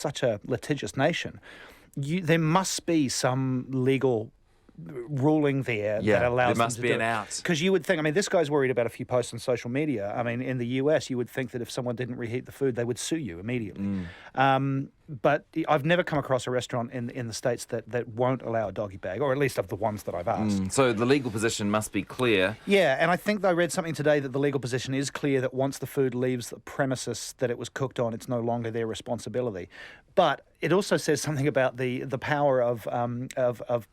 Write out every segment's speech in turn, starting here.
such a litigious nation, there must be some legal ruling there that allows there must them to be do an it. out. Because you would think, I mean, this guy's worried about a few posts on social media. I mean, in the US, you would think that if someone didn't reheat the food, they would sue you immediately. But I've never come across a restaurant in the States that won't allow a doggy bag, or at least of the ones that I've asked. So the legal position must be clear. Yeah, and I think I read something today that the legal position is clear that once the food leaves the premises that it was cooked on, it's no longer their responsibility. But it also says something about the power of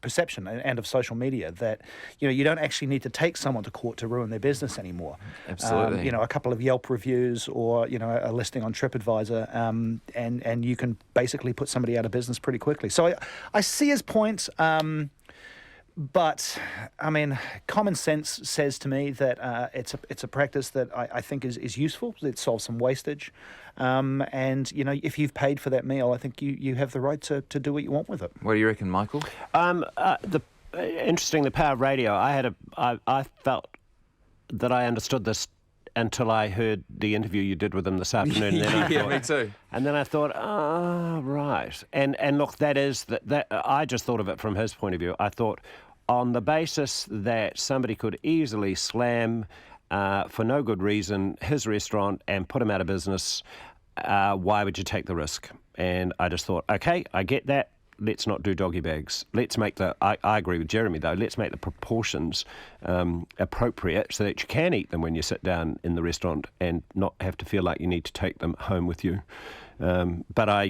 perception and of social media, that you don't actually need to take someone to court to ruin their business anymore. Absolutely. A couple of Yelp reviews or a listing on TripAdvisor, and you can basically put somebody out of business pretty quickly. So I see his point. But I mean, common sense says to me that it's a practice that I think is useful. It solves some wastage, and if you've paid for that meal, I think you have the right to do what you want with it. What do you reckon, Michael? Interesting, the power of radio. I felt that I understood this until I heard the interview you did with him this afternoon. And then Me too. And then I thought, right. And look, that I just thought of it from his point of view. I thought, on the basis that somebody could easily slam, for no good reason, his restaurant and put him out of business, why would you take the risk? And I just thought, okay, I get that. Let's not do doggy bags. Let's make I agree with Jeremy, though, let's make the proportions appropriate so that you can eat them when you sit down in the restaurant and not have to feel like you need to take them home with you. But I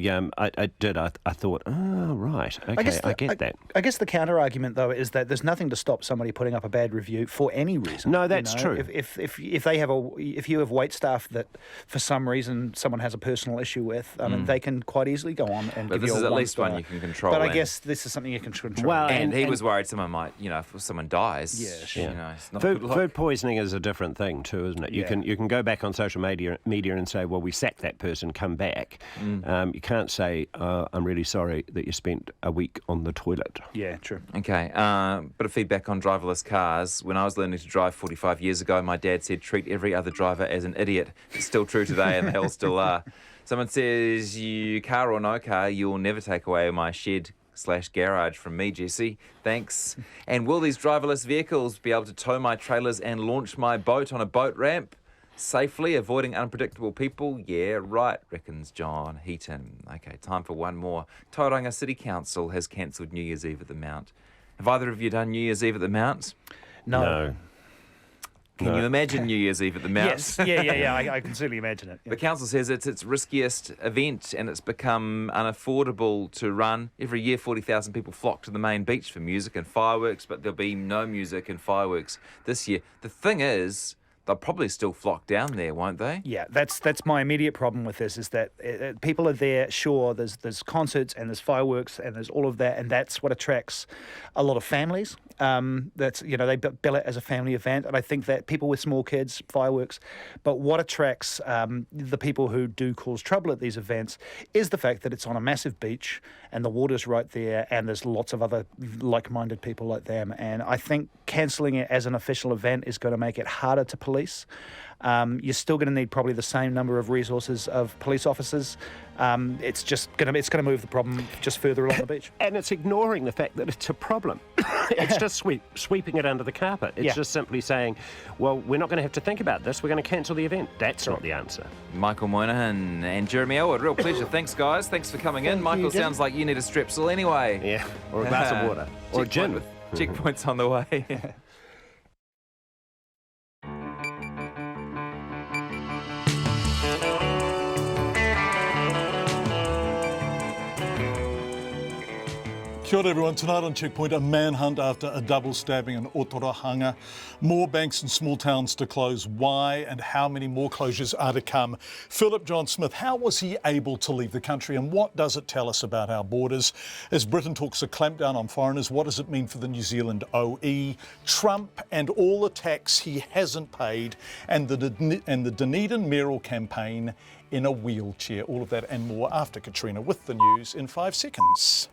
thought, right, okay, I get that. I guess the counter argument, though, is that there's nothing to stop somebody putting up a bad review for any reason. No, that's true. If you have wait staff that for some reason someone has a personal issue with, I mean, they can quite easily go on and But give you this a is at least one-star. one you can control. But I guess this is something you can control. Well, And he was worried someone might, if someone dies. Yeah, sure. It's not good luck. Food poisoning is a different thing too, isn't it? You can go back on social media and say, well, we sacked that person, come back. You can't say, I'm really sorry that you spent a week on the toilet. Yeah, true. Okay, bit of feedback on driverless cars. When I was learning to drive 45 years ago, my dad said, treat every other driver as an idiot. It's still true today, and they'll still are. Someone says, you car or no car, you'll never take away my shed/garage from me, Jesse. Thanks. And will these driverless vehicles be able to tow my trailers and launch my boat on a boat ramp safely, avoiding unpredictable people? Yeah, right, reckons John Heaton. Okay, time for one more. Tauranga City Council has cancelled New Year's Eve at the Mount. Have either of you done New Year's Eve at the Mount? No. Can you imagine New Year's Eve at the Mount? Yes. Yeah. I can certainly imagine it. Yeah. The council says it's its riskiest event and it's become unaffordable to run. Every year, 40,000 people flock to the main beach for music and fireworks, but there'll be no music and fireworks this year. The thing is, they'll probably still flock down there, won't they? Yeah, that's my immediate problem with this, is that people are there, sure, there's concerts and there's fireworks and there's all of that, and that's what attracts a lot of families. That's, they bill it as a family event, and I think that people with small kids, fireworks, but what attracts the people who do cause trouble at these events is the fact that it's on a massive beach and the water's right there and there's lots of other like-minded people like them, and I think cancelling it as an official event is going to make it harder to police. You're still going to need probably the same number of resources of police officers. It's going to move the problem just further along the beach. And it's ignoring the fact that it's a problem. It's just sweeping it under the carpet. It's just simply saying, well, we're not going to have to think about this. We're going to cancel the event. That's not the answer. Michael Moynihan and Jeremy Elwood, real pleasure. Thanks, guys. Thanks for coming in. Michael, sounds like you need a Strepsil anyway. Yeah, or a glass of water. Or a gin. Checkpoints on the way. Kia ora everyone. Tonight on Checkpoint, a manhunt after a double stabbing in Otorohanga. More banks and small towns to close. Why and how many more closures are to come? Philip John Smith, how was he able to leave the country and what does it tell us about our borders? As Britain talks a clampdown on foreigners, what does it mean for the New Zealand OE? Trump and all the tax he hasn't paid, and the Dunedin Mayoral campaign in a wheelchair. All of that and more after Katrina with the news in 5 seconds.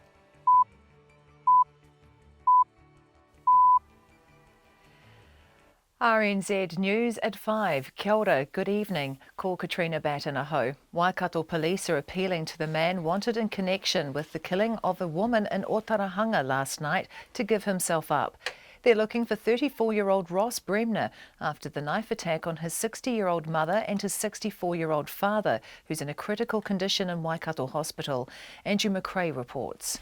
RNZ News at 5. Kia ora, good evening. Ko Katrina Batanaho. Waikato police are appealing to the man wanted in connection with the killing of a woman in Otarahanga last night to give himself up. They're looking for 34-year-old Ross Bremner after the knife attack on his 60-year-old mother and his 64-year-old father, who's in a critical condition in Waikato Hospital. Andrew McRae reports.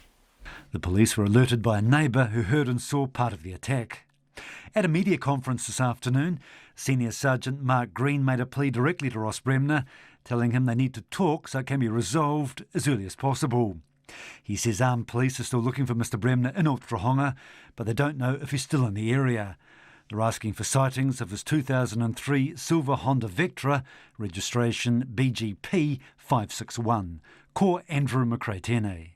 The police were alerted by a neighbour who heard and saw part of the attack. At a media conference this afternoon, Senior Sergeant Mark Green made a plea directly to Ross Bremner, telling him they need to talk so it can be resolved as early as possible. He says armed police are still looking for Mr Bremner in Otahuanga, but they don't know if he's still in the area. They're asking for sightings of his 2003 silver Honda Vectra, registration BGP 561. Ko Andrew McRae tēnei.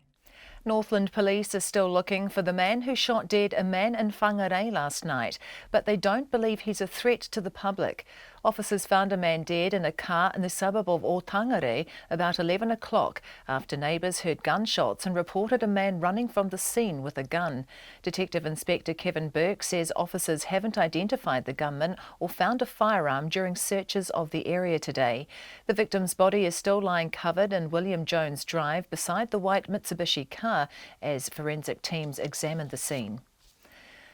Northland Police are still looking for the man who shot dead a man in Whangarei last night, but they don't believe he's a threat to the public. Officers found a man dead in a car in the suburb of Otangarei about 11 o'clock after neighbours heard gunshots and reported a man running from the scene with a gun. Detective Inspector Kevin Burke says officers haven't identified the gunman or found a firearm during searches of the area today. The victim's body is still lying covered in William Jones Drive beside the white Mitsubishi car as forensic teams examine the scene.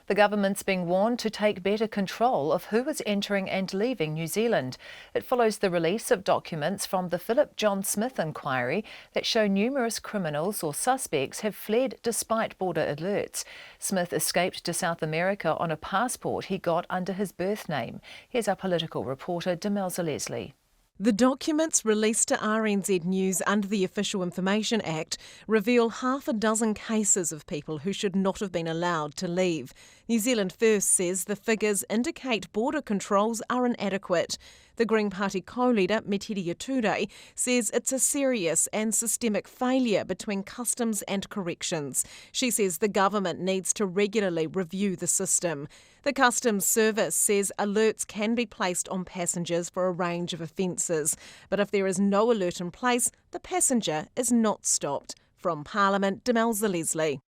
The government's being warned to take better control of who is entering and leaving New Zealand. It follows the release of documents from the Philip John Smith inquiry that show numerous criminals or suspects have fled despite border alerts. Smith escaped to South America on a passport he got under his birth name. Here's our political reporter, Demelza Leslie. The documents released to RNZ News under the Official Information Act reveal half a dozen cases of people who should not have been allowed to leave. New Zealand First says the figures indicate border controls are inadequate. The Green Party co-leader, Metiri Ature, says it's a serious and systemic failure between customs and corrections. She says the government needs to regularly review the system. The Customs Service says alerts can be placed on passengers for a range of offences, but if there is no alert in place, the passenger is not stopped. From Parliament, Demelza Leslie.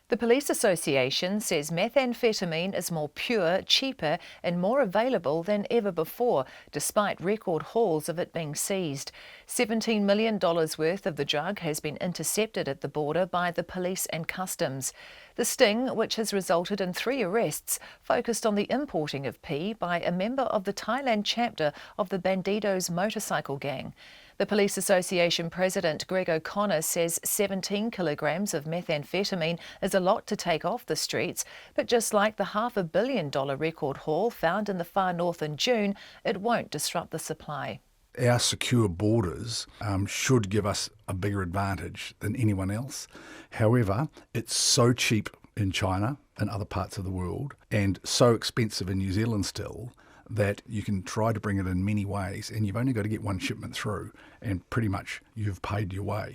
The Police Association says methamphetamine is more pure, cheaper and more available than ever before, despite record hauls of it being seized. $17 million worth of the drug has been intercepted at the border by the police and customs. The sting, which has resulted in 3 arrests, focused on the importing of P by a member of the Thailand chapter of the Bandidos motorcycle gang. The Police Association President Greg O'Connor says 17 kilograms of methamphetamine is a lot to take off the streets, but just like the $500 million record haul found in the far north in June, it won't disrupt the supply. Our secure borders should give us a bigger advantage than anyone else. However, it's so cheap in China and other parts of the world and so expensive in New Zealand still that you can try to bring it in many ways and you've only got to get one shipment through and pretty much you've paid your way.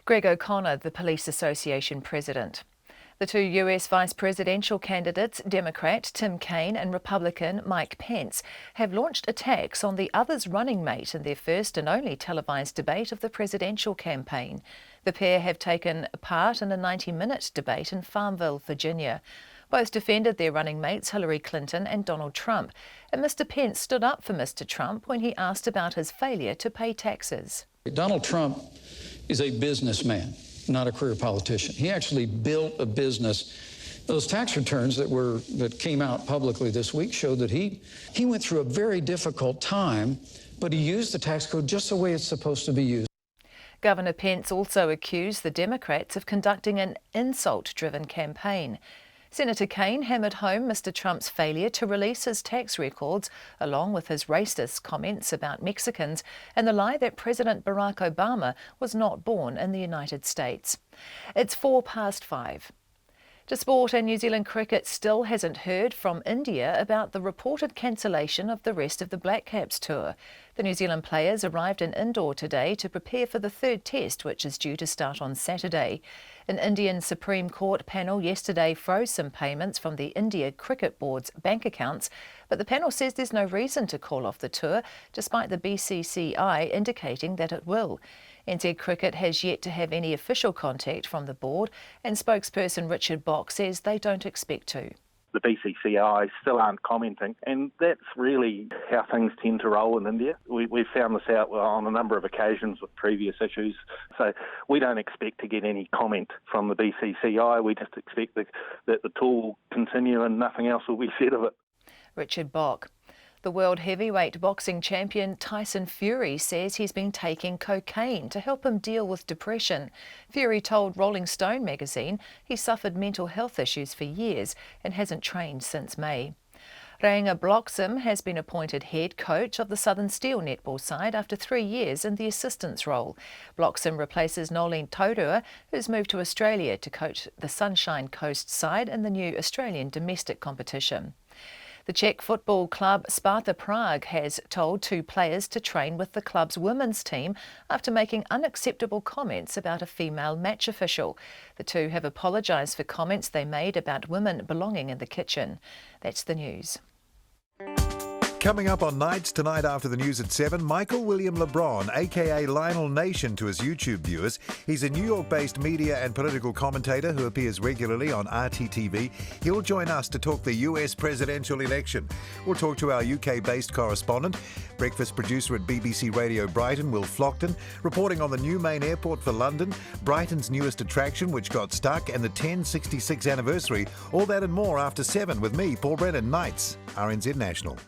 Greg O'Connor, the Police Association President. The 2 US vice presidential candidates, Democrat Tim Kaine and Republican Mike Pence, have launched attacks on the other's running mate in their first and only televised debate of the presidential campaign. The pair have taken part in a 90-minute debate in Farmville, Virginia. Both defended their running mates Hillary Clinton and Donald Trump, and Mr Pence stood up for Mr Trump when he asked about his failure to pay taxes. Donald Trump is a businessman, not a career politician. He actually built a business. Those tax returns that came out publicly this week showed that he went through a very difficult time, but he used the tax code just the way it's supposed to be used. Governor Pence also accused the Democrats of conducting an insult-driven campaign. Senator Kaine hammered home Mr Trump's failure to release his tax records, along with his racist comments about Mexicans and the lie that President Barack Obama was not born in the United States. It's 5:04. To sport, and New Zealand cricket still hasn't heard from India about the reported cancellation of the rest of the Black Caps tour. The New Zealand players arrived in Indore today to prepare for the 3rd test, which is due to start on Saturday. An Indian Supreme Court panel yesterday froze some payments from the India Cricket Board's bank accounts, but the panel says there's no reason to call off the tour, despite the BCCI indicating that it will. NZ Cricket has yet to have any official contact from the board, and spokesperson Richard Bock says they don't expect to. the BCCI still aren't commenting, and that's really how things tend to roll in India. We've found this out on a number of occasions with previous issues, so we don't expect to get any comment from the BCCI. We just expect that the tool will continue and nothing else will be said of it. Richard Bock. The world heavyweight boxing champion Tyson Fury says he's been taking cocaine to help him deal with depression. Fury told Rolling Stone magazine he suffered mental health issues for years and hasn't trained since May. Reinga Bloxham has been appointed head coach of the Southern Steel netball side after 3 years in the assistance role. Bloxham replaces Nolene Taurua, who's moved to Australia to coach the Sunshine Coast side in the new Australian domestic competition. The Czech football club Sparta Prague has told 2 players to train with the club's women's team after making unacceptable comments about a female match official. The 2 have apologised for comments they made about women belonging in the kitchen. That's the news. Coming up on Nights tonight after the news at 7, Michael William LeBron, aka Lionel Nation to his YouTube viewers. He's a New York-based media and political commentator who appears regularly on RTTV. He'll join us to talk the US presidential election. We'll talk to our UK-based correspondent, breakfast producer at BBC Radio Brighton, Will Flockton, reporting on the new main airport for London, Brighton's newest attraction which got stuck, and the 1066th anniversary. All that and more after 7 with me, Paul Brennan. Nights, RNZ National.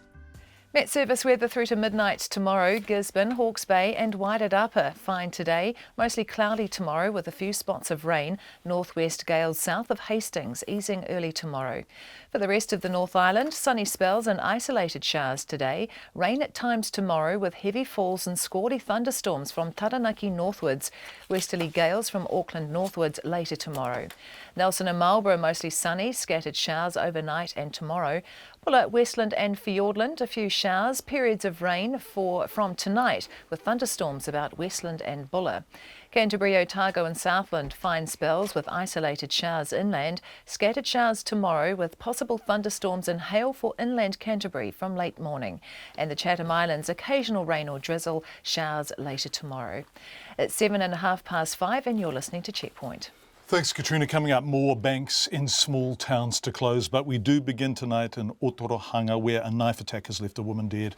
Met Service weather through to midnight tomorrow. Gisborne, Hawke's Bay and Waitarapa fine today. Mostly cloudy tomorrow with a few spots of rain. Northwest gales south of Hastings easing early tomorrow. For the rest of the North Island, sunny spells and isolated showers today. Rain at times tomorrow with heavy falls and squally thunderstorms from Taranaki northwards. Westerly gales from Auckland northwards later tomorrow. Nelson and Marlborough mostly sunny, scattered showers overnight and tomorrow. Bulla, Westland and Fiordland, a few showers, periods of rain from tonight with thunderstorms about Westland and Bulla. Canterbury, Otago and Southland, fine spells with isolated showers inland. Scattered showers tomorrow with possible thunderstorms and hail for inland Canterbury from late morning. And the Chatham Islands, occasional rain or drizzle, showers later tomorrow. It's 5:07 and you're listening to Checkpoint. Thanks, Katrina. Coming up, more banks in small towns to close. But we do begin tonight in Otorohanga, where a knife attack has left a woman dead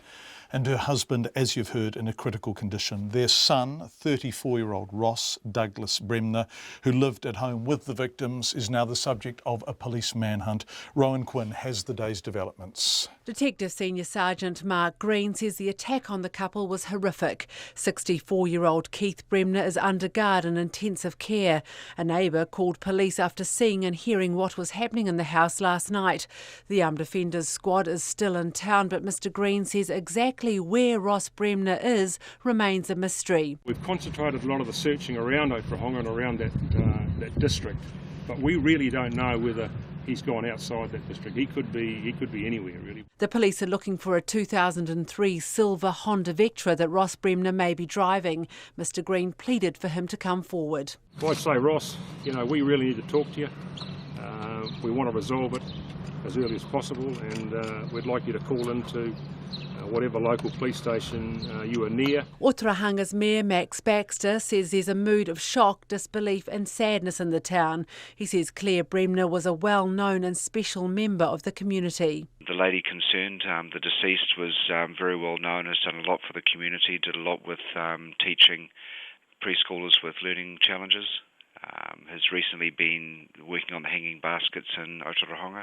and her husband, as you've heard, in a critical condition. Their son, 34-year-old Ross Douglas Bremner, who lived at home with the victims, is now the subject of a police manhunt. Rowan Quinn has the day's developments. Detective Senior Sergeant Mark Green says the attack on the couple was horrific. 64-year-old Keith Bremner is under guard in intensive care. A neighbour called police after seeing and hearing what was happening in the house last night. The Armed Offenders Squad is still in town, but Mr Green says exactly where Ross Bremner is remains a mystery. We've concentrated a lot of the searching around Otorohanga and around that district, but we really don't know whether he's gone outside that district. He could be anywhere, really. The police are looking for a 2003 silver Honda Vectra that Ross Bremner may be driving. Mr Green pleaded for him to come forward. Well, I'd say, Ross, we really need to talk to you. We want to resolve it as early as possible, and we'd like you to call into whatever local police station you are near. Otorohanga's Mayor Max Baxter says there's a mood of shock, disbelief and sadness in the town. He says Claire Bremner was a well-known and special member of the community. The lady concerned, the deceased, was very well known, has done a lot for the community, did a lot with teaching preschoolers with learning challenges, has recently been working on the hanging baskets in Otorohanga.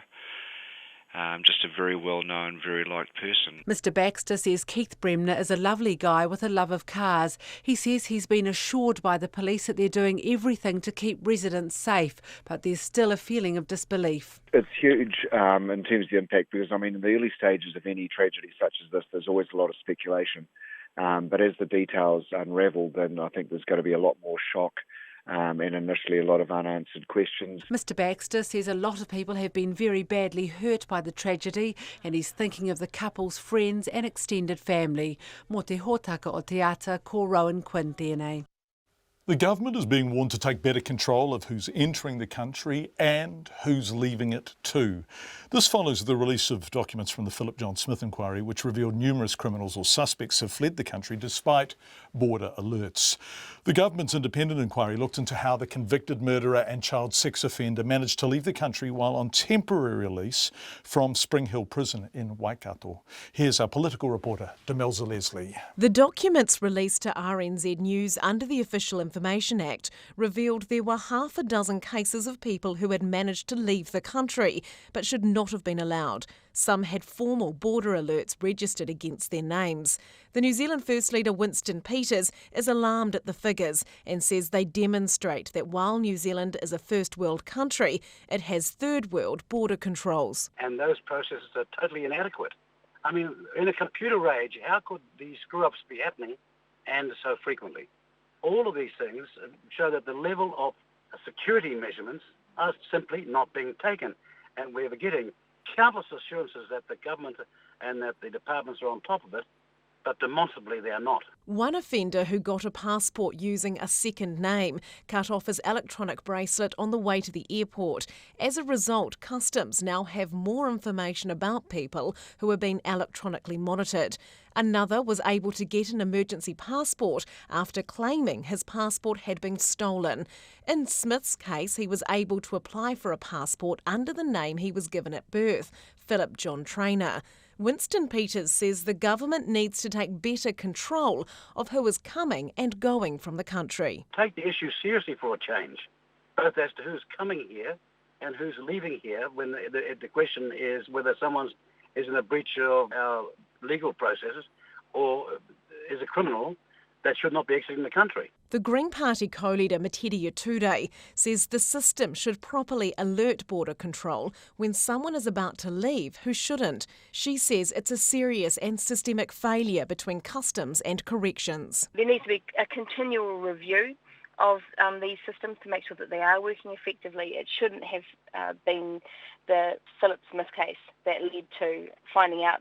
Just a very well-known, very liked person. Mr Baxter says Keith Bremner is a lovely guy with a love of cars. He says he's been assured by the police that they're doing everything to keep residents safe, but there's still a feeling of disbelief. It's huge in terms of the impact because, in the early stages of any tragedy such as this, there's always a lot of speculation. But as the details unravel, then I think there's going to be a lot more shock and initially a lot of unanswered questions. Mr Baxter says a lot of people have been very badly hurt by the tragedy and he's thinking of the couple's friends and extended family. Mo te hōtaka o te ata, ko Rowan Quinn tēnei. The government is being warned to take better control of who's entering the country and who's leaving it too. This follows the release of documents from the Philip John Smith inquiry, which revealed numerous criminals or suspects have fled the country despite border alerts. The government's independent inquiry looked into how the convicted murderer and child sex offender managed to leave the country while on temporary release from Spring Hill Prison in Waikato. Here's our political reporter, Demelza Leslie. The documents released to RNZ News under the Official Information Act revealed there were half a dozen cases of people who had managed to leave the country but should not have been allowed. Some had formal border alerts registered against their names. The New Zealand First Leader Winston Peters is alarmed at the figures and says they demonstrate that while New Zealand is a first world country, it has third world border controls. And those processes are totally inadequate. I mean, in a computer age, how could these screw-ups be happening and so frequently? All of these things show that the level of security measurements are simply not being taken. And we're getting countless assurances that the government and that the departments are on top of it, but demonstrably they are not. One offender who got a passport using a second name cut off his electronic bracelet on the way to the airport. As a result, Customs now have more information about people who are being electronically monitored. Another was able to get an emergency passport after claiming his passport had been stolen. In Smith's case, he was able to apply for a passport under the name he was given at birth, Philip John Traynor. Winston Peters says the government needs to take better control of who is coming and going from the country. Take the issue seriously for a change, both as to who's coming here and who's leaving here, when the question is whether someone is in a breach of our legal processes or is a criminal that should not be exiting the country. The Green Party co-leader Matidi Atude says the system should properly alert border control when someone is about to leave who shouldn't. She says it's a serious and systemic failure between customs and corrections. There needs to be a continual review of these systems to make sure that they are working effectively. It shouldn't have been the Philip Smith case that led to finding out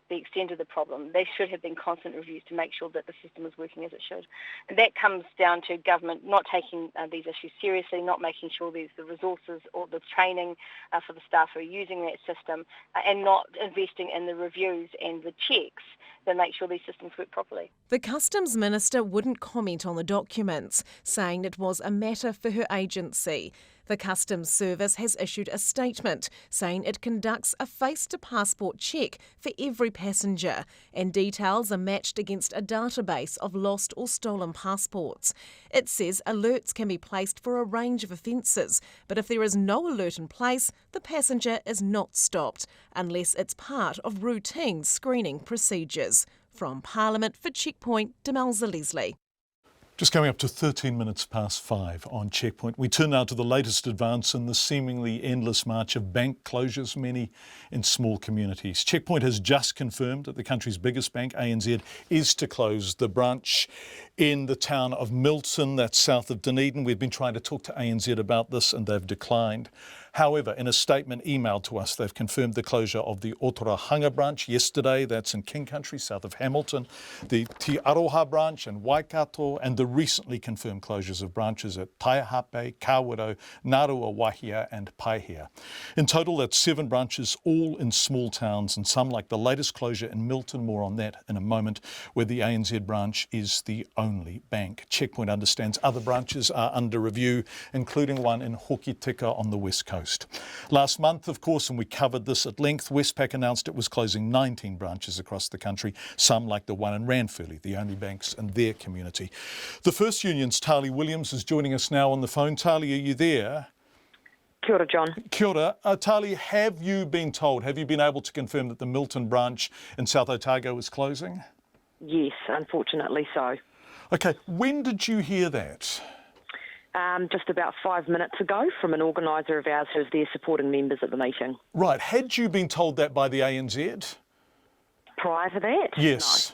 the extent of the problem. There should have been constant reviews to make sure that the system is working as it should. And that comes down to government not taking these issues seriously, not making sure there's the resources or the training for the staff who are using that system, and not investing in the reviews and the checks that make sure these systems work properly. The Customs Minister wouldn't comment on the documents, saying it was a matter for her agency. The Customs Service has issued a statement saying it conducts a face-to-passport check for every passenger, and details are matched against a database of lost or stolen passports. It says alerts can be placed for a range of offences, but if there is no alert in place, the passenger is not stopped, unless it's part of routine screening procedures. From Parliament for Checkpoint, Demelza Leslie. Just coming up to 13 minutes past 5 on Checkpoint. We turn now to the latest advance in the seemingly endless march of bank closures, many in small communities. Checkpoint has just confirmed that the country's biggest bank, ANZ, is to close the branch in the town of Milton, that's south of Dunedin. We've been trying to talk to ANZ about this and they've declined. However, in a statement emailed to us, they've confirmed the closure of the Otorohanga branch yesterday, that's in King Country, south of Hamilton, the Te Aroha branch in Waikato, and the recently confirmed closures of branches at Taihape, Kawero, Narua Wahia and Paihia. In total, that's 7 branches, all in small towns, and some like the latest closure in Milton, more on that in a moment, where the ANZ branch is the only bank. Checkpoint understands other branches are under review, including one in Hokitika on the west coast. Last month, of course, and we covered this at length, Westpac announced it was closing 19 branches across the country, some like the one in Ranfurly, the only banks in their community. The First Union's Tali Williams is joining us now on the phone. Tali, are you there? Kia ora, John. Kia ora. Tali, have you been told, have you been able to confirm that the Milton branch in South Otago is closing? Yes, unfortunately so. OK, when did you hear that? Just about 5 minutes ago from an organiser of ours who's there supporting members at the meeting. Right. Had you been told that by the ANZ? Prior to that? Yes.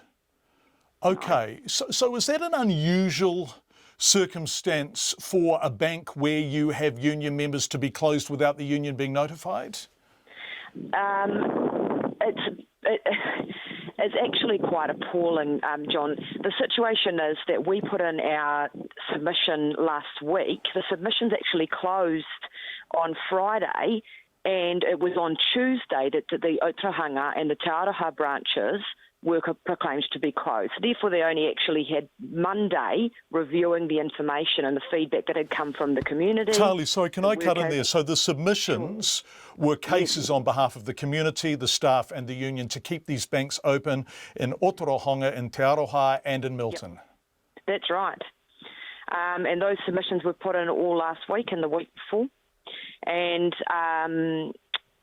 No. OK. So is that an unusual circumstance for a bank where you have union members to be closed without the It's actually quite appalling, John. The situation is that we put in our submission last week. The submission's actually closed on Friday, and it was on Tuesday that the Otorohanga and the Te Aroha branches were proclaimed to be closed. Therefore, they only actually had Monday reviewing the information and the feedback that had come from the community. Tali, sorry, can I cut in there? So the submissions were cases on behalf of the community, the staff and the union to keep these banks open in Otorohanga, in Te Aroha and in Milton. Yep. That's right. And those submissions were put in all last week and the week before. And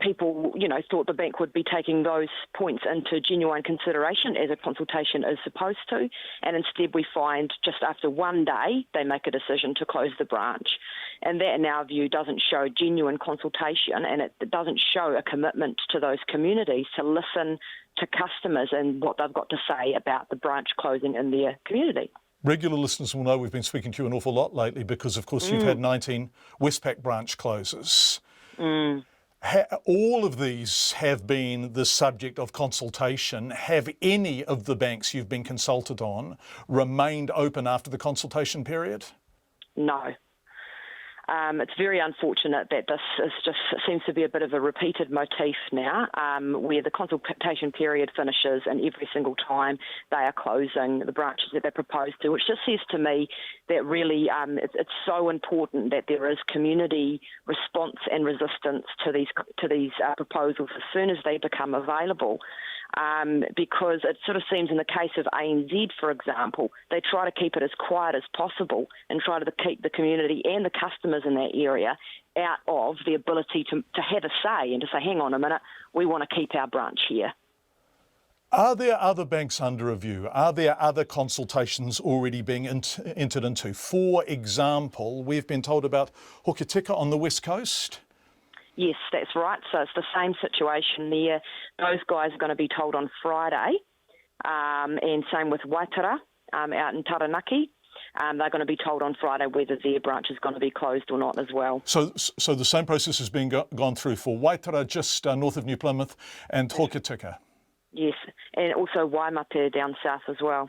people, thought the bank would be taking those points into genuine consideration as a consultation is supposed to. And instead we find just after one day, they make a decision to close the branch. And that, in our view, doesn't show genuine consultation, and it doesn't show a commitment to those communities to listen to customers and what they've got to say about the branch closing in their community. Regular listeners will know we've been speaking to you an awful lot lately because, of course, you've had 19 Westpac branch closes. All of these have been the subject of consultation. Have any of the banks you've been consulted on remained open after the consultation period? No. It's very unfortunate that this seems to be a bit of a repeated motif now, where the consultation period finishes and every single time they are closing the branches that they propose to, which just says to me that really it's so important that there is community response and resistance to these proposals as soon as they become available. Because it sort of seems in the case of ANZ, for example, they try to keep it as quiet as possible and try to keep the community and the customers in that area out of the ability to have a say and to say, hang on a minute, we want to keep our branch here. Are there other banks under review? Are there other consultations already being entered into? For example, we've been told about Hokitika on the West Coast. Yes, that's right. So it's the same situation there. Those guys are going to be told on Friday, and same with Waitara out in Taranaki. They're going to be told on Friday whether their branch is going to be closed or not as well. So the same process has been gone through for Waitara, just north of New Plymouth, and Hokitika. Yes, and also Waimate down south as well.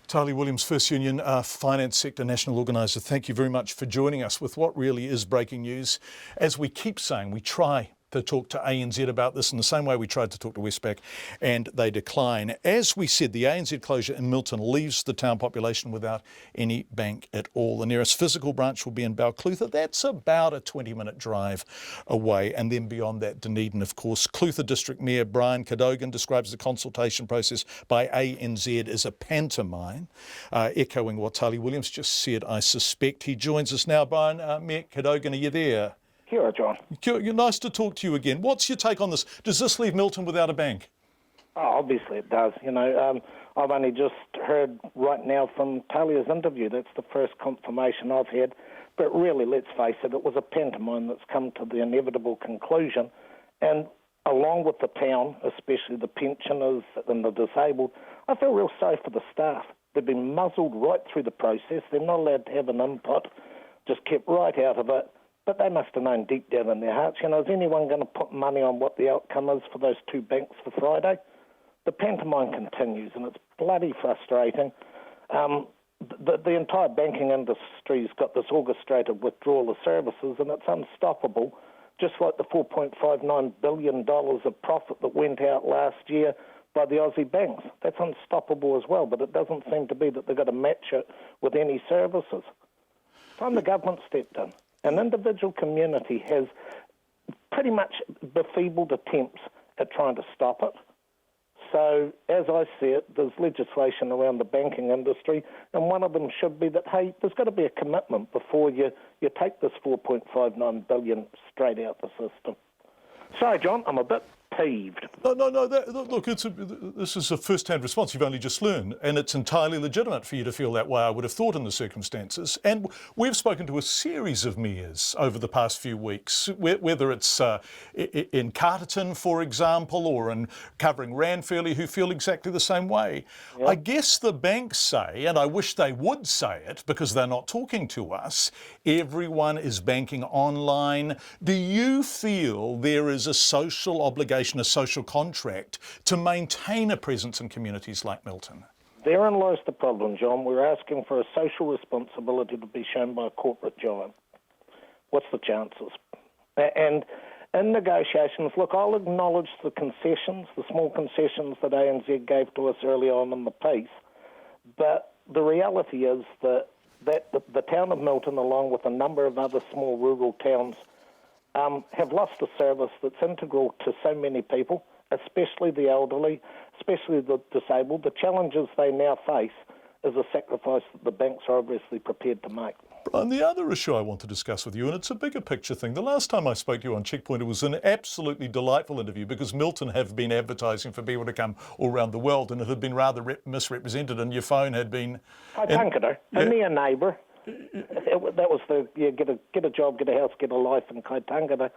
Tali Williams, First Union Finance Sector National Organiser, thank you very much for joining us with what really is breaking news. As we keep saying, we try to talk to ANZ about this in the same way we tried to talk to Westpac, and they decline. As we said, the ANZ closure in Milton leaves the town population without any bank at all. The nearest physical branch will be in Balclutha. That's about a 20-minute drive away. And then beyond that, Dunedin, of course. Clutha District Mayor Brian Cadogan describes the consultation process by ANZ as a pantomime, echoing what Tali Williams just said, I suspect. He joins us now. Brian, Mayor Cadogan, are you there? Kia ora, John. Nice to talk to you again. What's your take on this? Does this leave Milton without a bank? Oh, obviously it does. I've only just heard right now from Talia's interview. That's the first confirmation I've had. But really, let's face it was a pantomime that's come to the inevitable conclusion. And along with the town, especially the pensioners and the disabled, I feel real sorry for the staff. They've been muzzled right through the process. They're not allowed to have an input, just kept right out of it. But they must have known deep down in their hearts, is anyone going to put money on what the outcome is for those two banks for Friday? The pantomime continues, and it's bloody frustrating. The entire banking industry's got this orchestrated withdrawal of services, and it's unstoppable, just like the $4.59 billion of profit that went out last year by the Aussie banks. That's unstoppable as well, but it doesn't seem to be that they're going to match it with any services. Time the government stepped in. An individual community has pretty much befuddled attempts at trying to stop it. So, as I see it, there's legislation around the banking industry, and one of them should be that, hey, there's got to be a commitment before you take this $4.59 billion straight out the system. Sorry, John, I'm a bit peeved. No. Look, this is a first-hand response you've only just learned, and it's entirely legitimate for you to feel that way, I would have thought, in the circumstances. And we've spoken to a series of mayors over the past few weeks, whether it's in Carterton, for example, or in covering Ranfurly, who feel exactly the same way. Yep. I guess the banks say, and I wish they would say it because they're not talking to us, everyone is banking online. Do you feel there is a social obligation nation a social contract to maintain a presence in communities like Milton? Therein lies the problem, John. We're asking for a social responsibility to be shown by a corporate giant. What's the chances? And in negotiations, look, I'll acknowledge the concessions, the small concessions that ANZ gave to us early on in the piece, but the reality is that the town of Milton, along with a number of other small rural towns, have lost a service that's integral to so many people, especially the elderly, especially the disabled. The challenges they now face is a sacrifice that the banks are obviously prepared to make. Brian, the other issue I want to discuss with you, and it's a bigger picture thing. The last time I spoke to you on Checkpoint, it was an absolutely delightful interview because Milton have been advertising for people to come all around the world, and it had been rather misrepresented, and your phone had been... Kaitankata, a near neighbour. That was get a job, get a house, get a life in Kaitankata.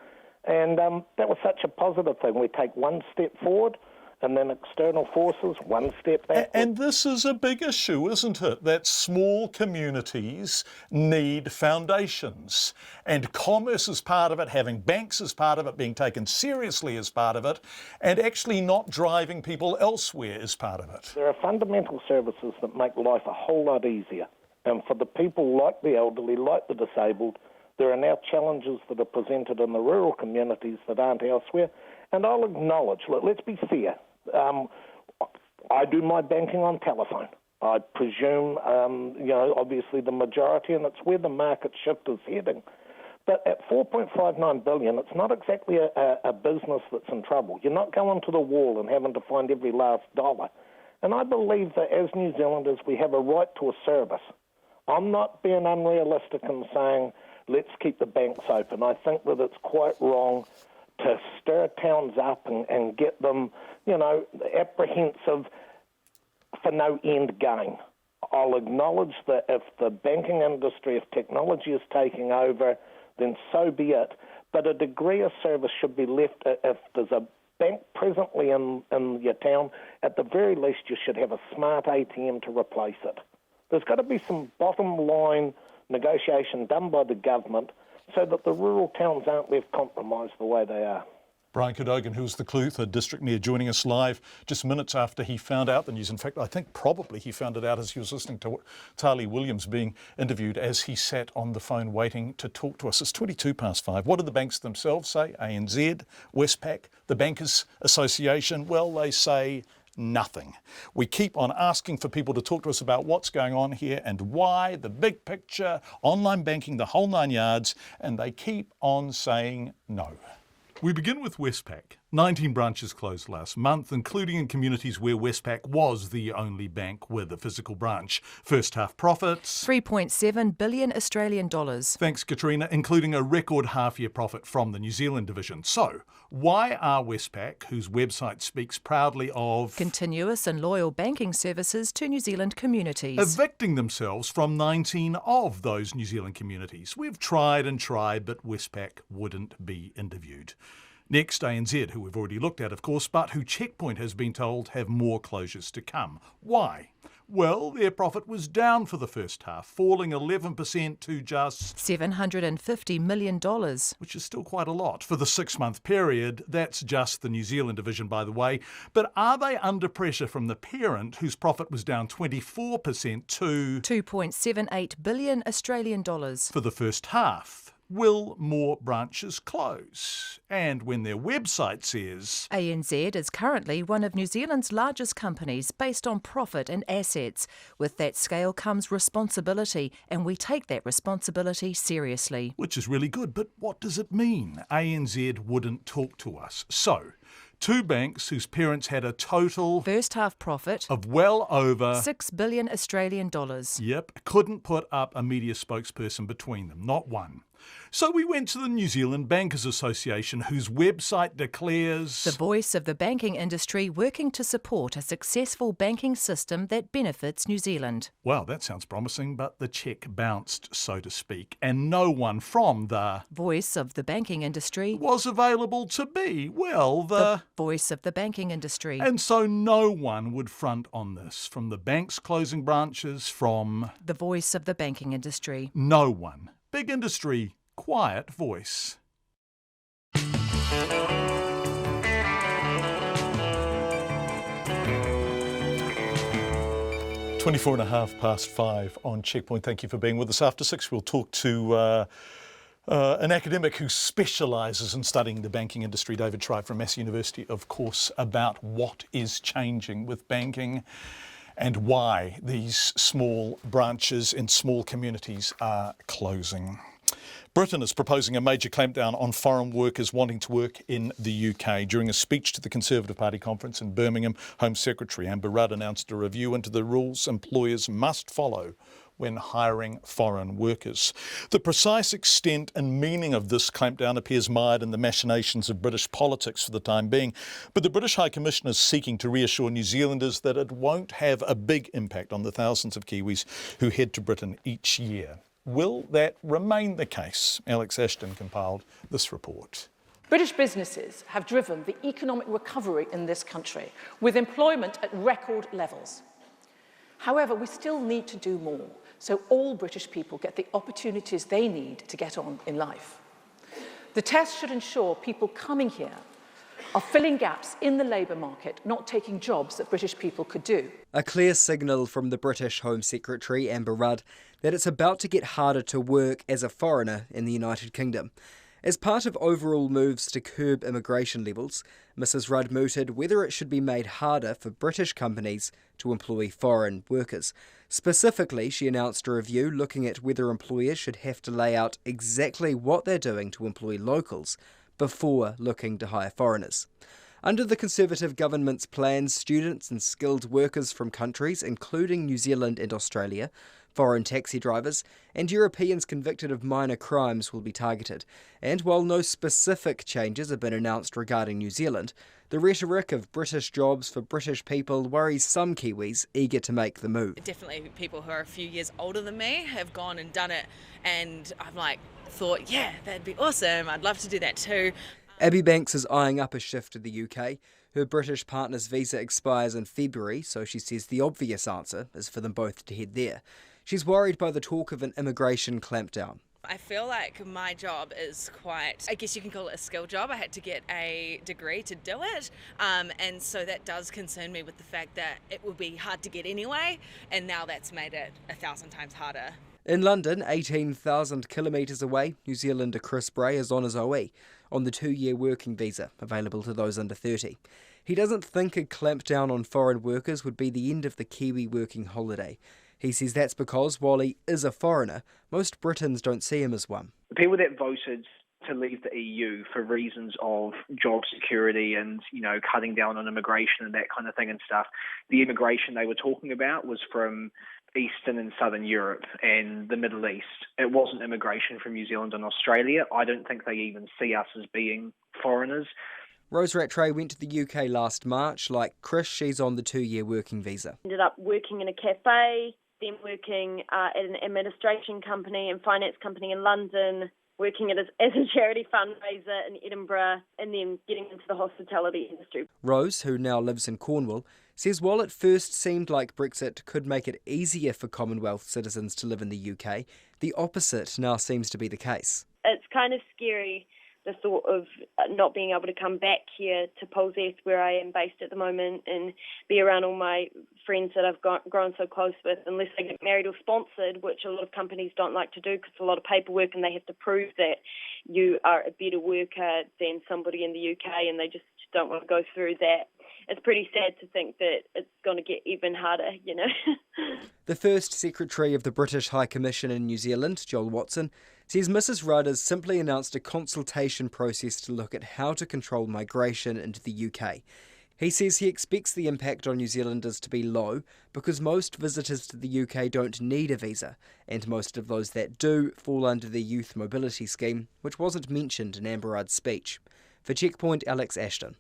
And that was such a positive thing. We take one step forward, and then external forces, one step back. And this is a big issue, isn't it? That small communities need foundations. And commerce is part of it, having banks as part of it, being taken seriously as part of it, and actually not driving people elsewhere is part of it. There are fundamental services that make life a whole lot easier. And for the people like the elderly, like the disabled, there are now challenges that are presented in the rural communities that aren't elsewhere. And I'll acknowledge, let's be fair, I do my banking on telephone. I presume, obviously the majority, and it's where the market shift is heading. But at $4.59 billion, it's not exactly a business that's in trouble. You're not going to the wall and having to find every last dollar. And I believe that as New Zealanders, we have a right to a service. I'm not being unrealistic in saying, let's keep the banks open. I think that it's quite wrong to stir towns up and get them, apprehensive for no end gain. I'll acknowledge that if the banking industry, if technology is taking over, then so be it. But a degree of service should be left. If there's a bank presently in your town, at the very least you should have a smart ATM to replace it. There's got to be some bottom line negotiation done by the government so that the rural towns aren't left compromised the way they are. Brian Cadogan, who's the Clutha district mayor, joining us live just minutes after he found out the news. In fact, I think probably he found it out as he was listening to Tali Williams being interviewed as he sat on the phone waiting to talk to us. It's 5:22. What did the banks themselves say? ANZ, Westpac, the Bankers Association? Well, they say nothing. We keep on asking for people to talk to us about what's going on here and why, the big picture, online banking, the whole 9 yards, and they keep on saying no. We begin with Westpac. 19 branches closed last month, including in communities where Westpac was the only bank with a physical branch. First half profits, $3.7 billion Australian dollars. Thanks, Katrina, including a record half-year profit from the New Zealand division. So, why are Westpac, whose website speaks proudly of continuous and loyal banking services to New Zealand communities, evicting themselves from 19 of those New Zealand communities? We've tried and tried, but Westpac wouldn't be interviewed. Next, ANZ, who we've already looked at, of course, but who Checkpoint has been told have more closures to come. Why? Well, their profit was down for the first half, falling 11% to just $750 million, which is still quite a lot. For the 6-month period, that's just the New Zealand division, by the way. But are they under pressure from the parent, whose profit was down 24% to $2.78 billion Australian dollars for the first half? Will more branches close? And when their website says ANZ is currently one of New Zealand's largest companies based on profit and assets. With that scale comes responsibility, and we take that responsibility seriously. Which is really good, but what does it mean? ANZ wouldn't talk to us. So, 2 banks whose parents had a total first half profit of well over $6 billion Australian dollars. Yep, couldn't put up a media spokesperson between them, not one. So we went to the New Zealand Bankers Association, whose website declares the voice of the banking industry working to support a successful banking system that benefits New Zealand. Well, that sounds promising, but the cheque bounced, so to speak, and no one from the voice of the banking industry was available to be, well, the voice of the banking industry. And so no one would front on this, from the banks closing branches, from the voice of the banking industry. No one. Big industry, quiet voice. 5 on Checkpoint. Thank you for being with us. After 6, we'll talk to an academic who specialises in studying the banking industry, David Try from Massey University, of course, about what is changing with banking and why these small branches in small communities are closing. Britain is proposing a major clampdown on foreign workers wanting to work in the UK. During a speech to the Conservative Party conference in Birmingham, Home Secretary Amber Rudd announced a review into the rules employers must follow when hiring foreign workers. The precise extent and meaning of this clampdown appears mired in the machinations of British politics for the time being, but the British High Commissioner is seeking to reassure New Zealanders that it won't have a big impact on the thousands of Kiwis who head to Britain each year. Will that remain the case? Alex Ashton compiled this report. British businesses have driven the economic recovery in this country, with employment at record levels. However, we still need to do more, so all British people get the opportunities they need to get on in life. The test should ensure people coming here are filling gaps in the labour market, not taking jobs that British people could do. A clear signal from the British Home Secretary Amber Rudd that it's about to get harder to work as a foreigner in the United Kingdom. As part of overall moves to curb immigration levels, Mrs Rudd mooted whether it should be made harder for British companies to employ foreign workers. Specifically, she announced a review looking at whether employers should have to lay out exactly what they're doing to employ locals before looking to hire foreigners. Under the Conservative government's plans, students and skilled workers from countries including New Zealand and Australia, foreign taxi drivers, and Europeans convicted of minor crimes will be targeted. And while no specific changes have been announced regarding New Zealand, the rhetoric of British jobs for British people worries some Kiwis eager to make the move. Definitely people who are a few years older than me have gone and done it, and I'm thought, yeah, that'd be awesome, I'd love to do that too. Abby Banks is eyeing up a shift to the UK. Her British partner's visa expires in February, so she says the obvious answer is for them both to head there. She's worried by the talk of an immigration clampdown. I feel like my job is quite, I guess you can call it a skill job. I had to get a degree to do it, and so that does concern me with the fact that it will be hard to get anyway, and now that's made it 1,000 times harder. In London, 18,000 kilometres away, New Zealander Chris Bray is on his OE, on the 2-year working visa, available to those under 30. He doesn't think a clampdown on foreign workers would be the end of the Kiwi working holiday. He says that's because, while he is a foreigner, most Britons don't see him as one. The people that voted to leave the EU for reasons of job security and, cutting down on immigration and that kind of thing and stuff, the immigration they were talking about was from Eastern and Southern Europe and the Middle East. It wasn't immigration from New Zealand and Australia. I don't think they even see us as being foreigners. Rose Rattray went to the UK last March. Like Chris, she's on the 2-year working visa. Ended up working in a cafe, then working at an administration company and finance company in London, working as a charity fundraiser in Edinburgh, and then getting into the hospitality industry. Rose, who now lives in Cornwall, says while it first seemed like Brexit could make it easier for Commonwealth citizens to live in the UK, the opposite now seems to be the case. It's kind of scary, the thought of not being able to come back here to Polzeath, where I am based at the moment, and be around all my friends that I've grown so close with, unless they get married or sponsored, which a lot of companies don't like to do because it's a lot of paperwork and they have to prove that you are a better worker than somebody in the UK, and they just don't want to go through that. It's pretty sad to think that it's going to get even harder, The first Secretary of the British High Commission in New Zealand, Joel Watson, says Mrs Rudd has simply announced a consultation process to look at how to control migration into the UK. He says he expects the impact on New Zealanders to be low because most visitors to the UK don't need a visa, and most of those that do fall under the Youth Mobility Scheme, which wasn't mentioned in Amber Rudd's speech. For Checkpoint, Alex Ashton.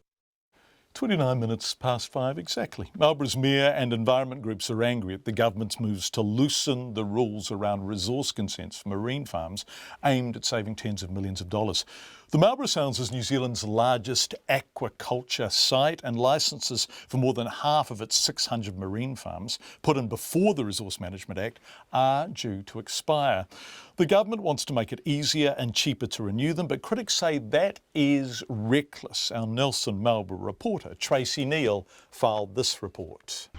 5 exactly. Marlborough's Mayor and environment groups are angry at the government's moves to loosen the rules around resource consents for marine farms aimed at saving tens of millions of dollars. The Marlborough Sounds is New Zealand's largest aquaculture site, and licences for more than half of its 600 marine farms, put in before the Resource Management Act, are due to expire. The government wants to make it easier and cheaper to renew them, but critics say that is reckless. Our Nelson Marlborough reporter, Tracy Neal, filed this report.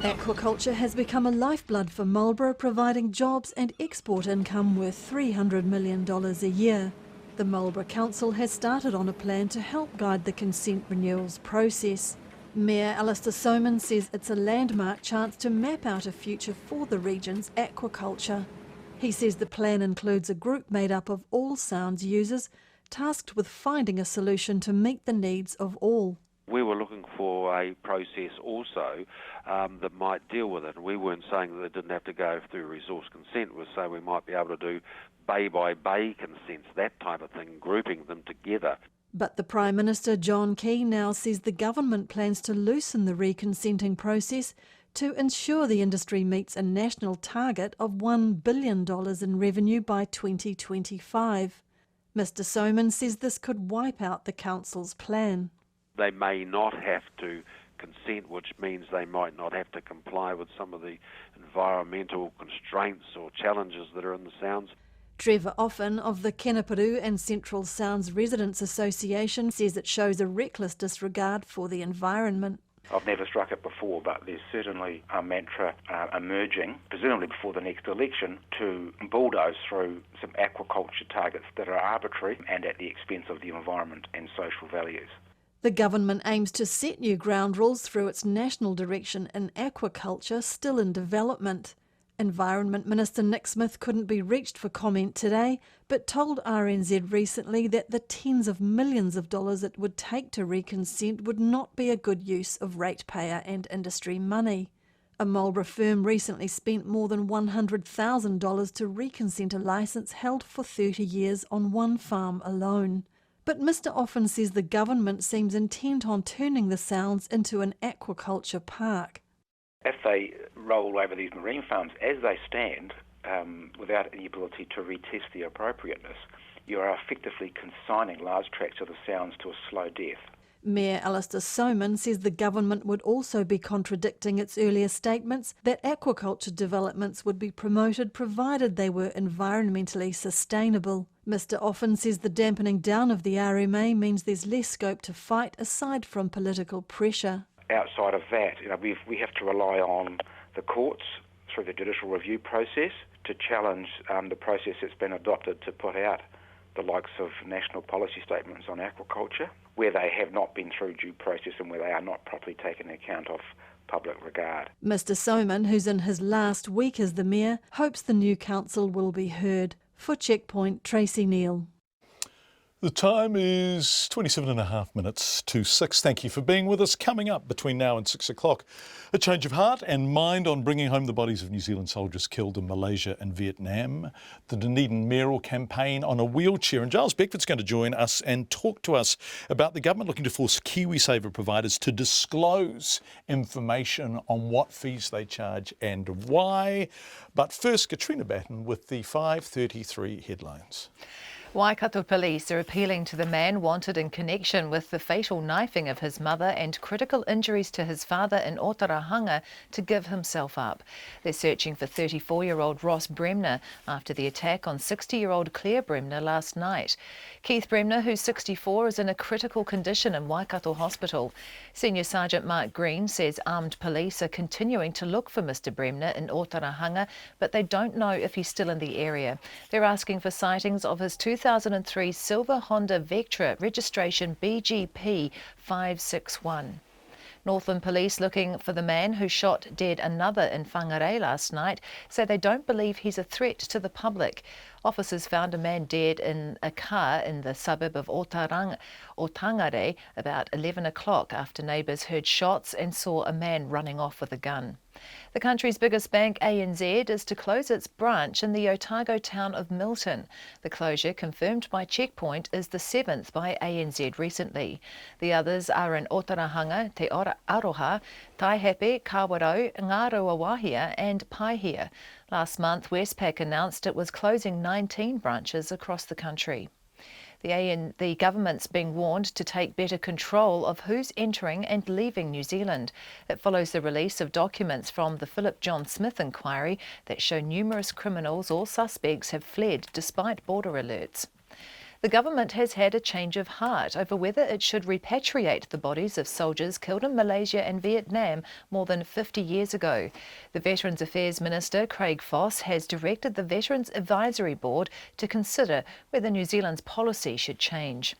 Aquaculture has become a lifeblood for Marlborough, providing jobs and export income worth $300 million a year. The Marlborough Council has started on a plan to help guide the consent renewals process. Mayor Alistair Soman says it's a landmark chance to map out a future for the region's aquaculture. He says the plan includes a group made up of all sounds users, tasked with finding a solution to meet the needs of all. We were looking for a process also that might deal with it. We weren't saying that it didn't have to go through resource consent. We were saying we might be able to do bay-by-bay consents, that type of thing, grouping them together. But the Prime Minister, John Campbell, now says the government plans to loosen the reconsenting process to ensure the industry meets a national target of $1 billion in revenue by 2025. Mr Soman says this could wipe out the council's plan. They may not have to consent, which means they might not have to comply with some of the environmental constraints or challenges that are in the sounds. Trevor Offen of the Keneperu and Central Sounds Residents Association says it shows a reckless disregard for the environment. I've never struck it before, but there's certainly a mantra emerging, presumably before the next election, to bulldoze through some aquaculture targets that are arbitrary and at the expense of the environment and social values. The government aims to set new ground rules through its national direction in aquaculture, still in development. Environment Minister Nick Smith couldn't be reached for comment today, but told RNZ recently that the tens of millions of dollars it would take to reconsent would not be a good use of ratepayer and industry money. A Marlborough firm recently spent more than $100,000 to reconsent a licence held for 30 years on one farm alone. But Mr Offen says the government seems intent on turning the Sounds into an aquaculture park. If they roll over these marine farms as they stand, without any ability to retest the appropriateness, you are effectively consigning large tracts of the Sounds to a slow death. Mayor Alistair Soman says the government would also be contradicting its earlier statements that aquaculture developments would be promoted provided they were environmentally sustainable. Mr Offen says the dampening down of the RMA means there's less scope to fight aside from political pressure. Outside of that, we have to rely on the courts through the judicial review process to challenge the process that's been adopted to put out the likes of national policy statements on aquaculture, where they have not been through due process and where they are not properly taken account of public regard. Mr Soman, who's in his last week as the mayor, hopes the new council will be heard. For Checkpoint, Tracy Neal. The time is 27.5 to 6. Thank you for being with us. Coming up between now and 6 o'clock, a change of heart and mind on bringing home the bodies of New Zealand soldiers killed in Malaysia and Vietnam, the Dunedin Mayoral campaign on a wheelchair. And Giles Beckford's going to join us and talk to us about the government looking to force KiwiSaver providers to disclose information on what fees they charge and why. But first, Katrina Batten with the 5:33 headlines. Waikato police are appealing to the man wanted in connection with the fatal knifing of his mother and critical injuries to his father in Otarahanga to give himself up. They're searching for 34-year-old Ross Bremner after the attack on 60-year-old Claire Bremner last night. Keith Bremner, who's 64, is in a critical condition in Waikato Hospital. Senior Sergeant Mark Green says armed police are continuing to look for Mr Bremner in Otarahanga, but they don't know if he's still in the area. They're asking for sightings of his 2003 silver Honda Vectra, registration BGP 561. Northland Police, looking for the man who shot dead another in Whangarei last night, say they don't believe he's a threat to the public. Officers found a man dead in a car in the suburb of Otangare about 11 o'clock after neighbours heard shots and saw a man running off with a gun. The country's biggest bank, ANZ, is to close its branch in the Otago town of Milton. The closure, confirmed by Checkpoint, is the 7th by ANZ recently. The others are in Otarahanga, Te Aroha, Taihape, Kawerau, Ngāruawāhia and Paihia. Last month, Westpac announced it was closing 19 branches across the country. The government's being warned to take better control of who's entering and leaving New Zealand. It follows the release of documents from the Philip John Smith inquiry that show numerous criminals or suspects have fled despite border alerts. The government has had a change of heart over whether it should repatriate the bodies of soldiers killed in Malaysia and Vietnam more than 50 years ago. The Veterans Affairs Minister, Craig Foss, has directed the Veterans Advisory Board to consider whether New Zealand's policy should change.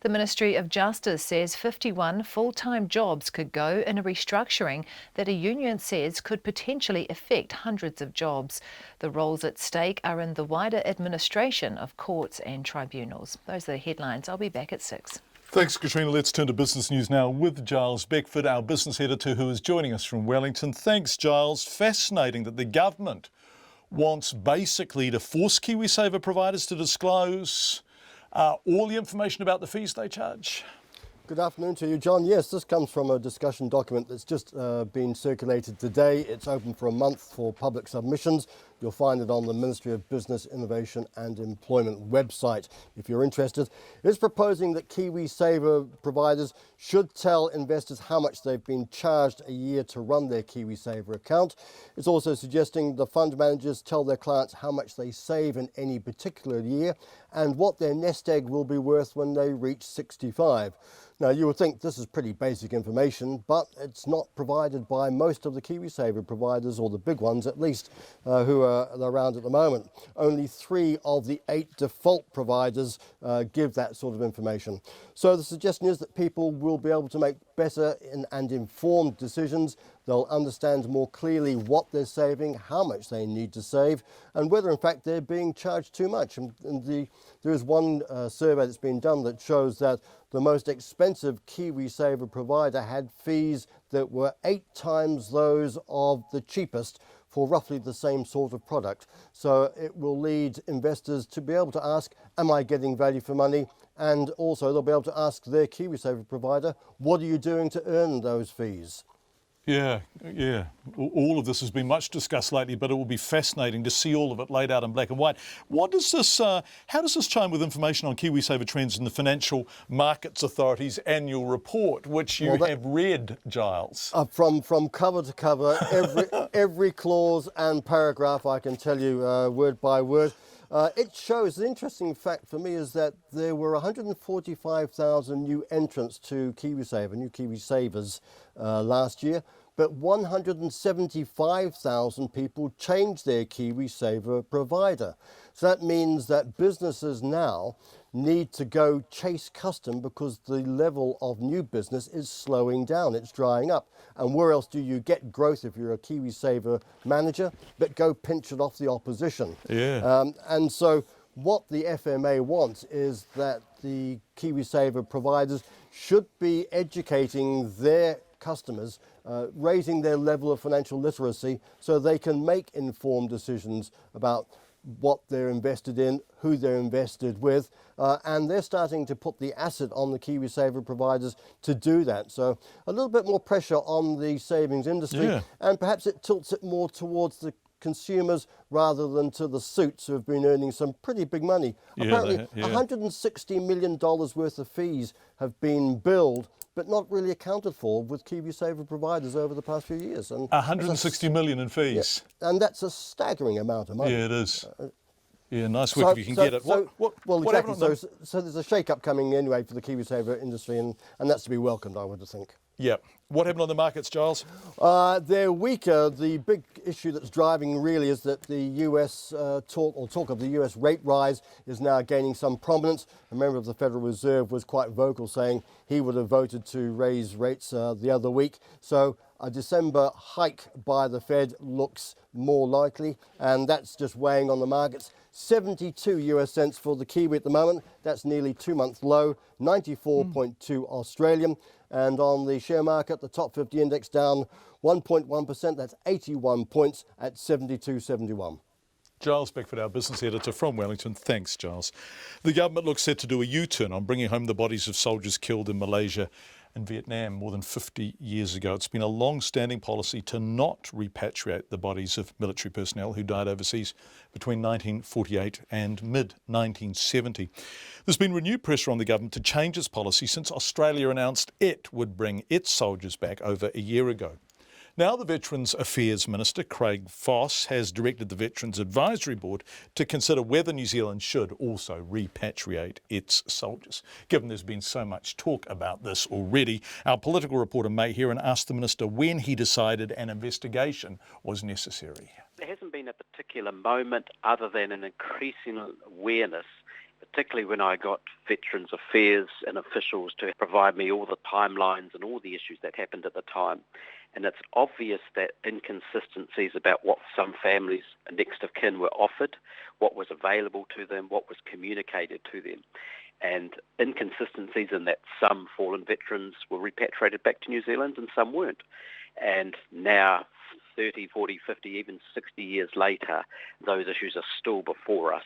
The Ministry of Justice says 51 full-time jobs could go in a restructuring that a union says could potentially affect hundreds of jobs. The roles at stake are in the wider administration of courts and tribunals. Those are the headlines. I'll be back at 6. Thanks, Katrina. Let's turn to business news now with Giles Beckford, our business editor, who is joining us from Wellington. Thanks, Giles. Fascinating that the government wants basically to force KiwiSaver providers to disclose all the information about the fees they charge. Good afternoon to you, John. Yes, this comes from a discussion document that's just been circulated today. It's open for a month for public submissions. You'll find it on the Ministry of Business, Innovation and Employment website if you're interested. It's proposing that KiwiSaver providers should tell investors how much they've been charged a year to run their KiwiSaver account. It's also suggesting the fund managers tell their clients how much they save in any particular year and what their nest egg will be worth when they reach 65. Now, you would think this is pretty basic information, but it's not provided by most of the KiwiSaver providers, or the big ones at least, who are around at the moment. Only 3 of the 8 default providers give that sort of information. So the suggestion is that people will be able to make better and informed decisions. They'll understand more clearly what they're saving, how much they need to save, and whether in fact they're being charged too much. There is one survey that's been done that shows that the most expensive KiwiSaver provider had fees that were 8 times those of the cheapest for roughly the same sort of product. So it will lead investors to be able to ask, am I getting value for money? And also they'll be able to ask their KiwiSaver provider, what are you doing to earn those fees? Yeah. All of this has been much discussed lately, but it will be fascinating to see all of it laid out in black and white. How does this chime with information on KiwiSaver trends in the Financial Markets Authority's annual report, which you have read, Giles? From cover to cover, every clause and paragraph, I can tell you word by word. It shows, the interesting fact for me is that there were 145,000 new entrants to KiwiSaver, new KiwiSavers last year, but 175,000 people changed their KiwiSaver provider. So that means that businesses now need to go chase custom because the level of new business is slowing down, it's drying up. And where else do you get growth if you're a KiwiSaver manager, but go pinch it off the opposition? Yeah. And so what the FMA wants is that the KiwiSaver providers should be educating their customers, raising their level of financial literacy so they can make informed decisions about what they're invested in, who they're invested with, and they're starting to put the asset on the KiwiSaver providers to do that. So a little bit more pressure on the savings industry, and perhaps it tilts it more towards the consumers rather than to the suits who have been earning some pretty big money. Apparently, $160 million worth of fees have been billed but not really accounted for with KiwiSaver providers over the past few years. And 160 million in fees. Yeah, and that's a staggering amount of money. Yeah, it is. Yeah, nice work if you can get it. Well, exactly. So there's a shake-up coming anyway for the KiwiSaver industry, and that's to be welcomed, I would think. Yeah. What happened on the markets, Giles? They're weaker. The big issue that's driving really is that the US talk of the US rate rise is now gaining some prominence. A member of the Federal Reserve was quite vocal, saying he would have voted to raise rates the other week. So a December hike by the Fed looks more likely, and that's just weighing on the markets. 72 US cents for the Kiwi at the moment. That's nearly 2-month low, 94.2 Australian. And on the share market, the top 50 index down 1.1%. That's 81 points at 72.71. Giles Beckford, our business editor from Wellington. Thanks, Giles. The government looks set to do a U-turn on bringing home the bodies of soldiers killed in Malaysia and Vietnam more than 50 years ago. It's been a long-standing policy to not repatriate the bodies of military personnel who died overseas between 1948 and mid-1970. There's been renewed pressure on the government to change its policy since Australia announced it would bring its soldiers back over a year ago. Now the Veterans Affairs Minister, Craig Foss, has directed the Veterans Advisory Board to consider whether New Zealand should also repatriate its soldiers. Given there's been so much talk about this already, our political reporter May Heron asked the Minister when he decided an investigation was necessary. There hasn't been a particular moment other than an increasing awareness, particularly when I got Veterans Affairs and officials to provide me all the timelines and all the issues that happened at the time. And it's obvious that inconsistencies about what some families and next of kin were offered, what was available to them, what was communicated to them, and inconsistencies in that some fallen veterans were repatriated back to New Zealand and some weren't. And now, 30, 40, 50, even 60 years later, those issues are still before us.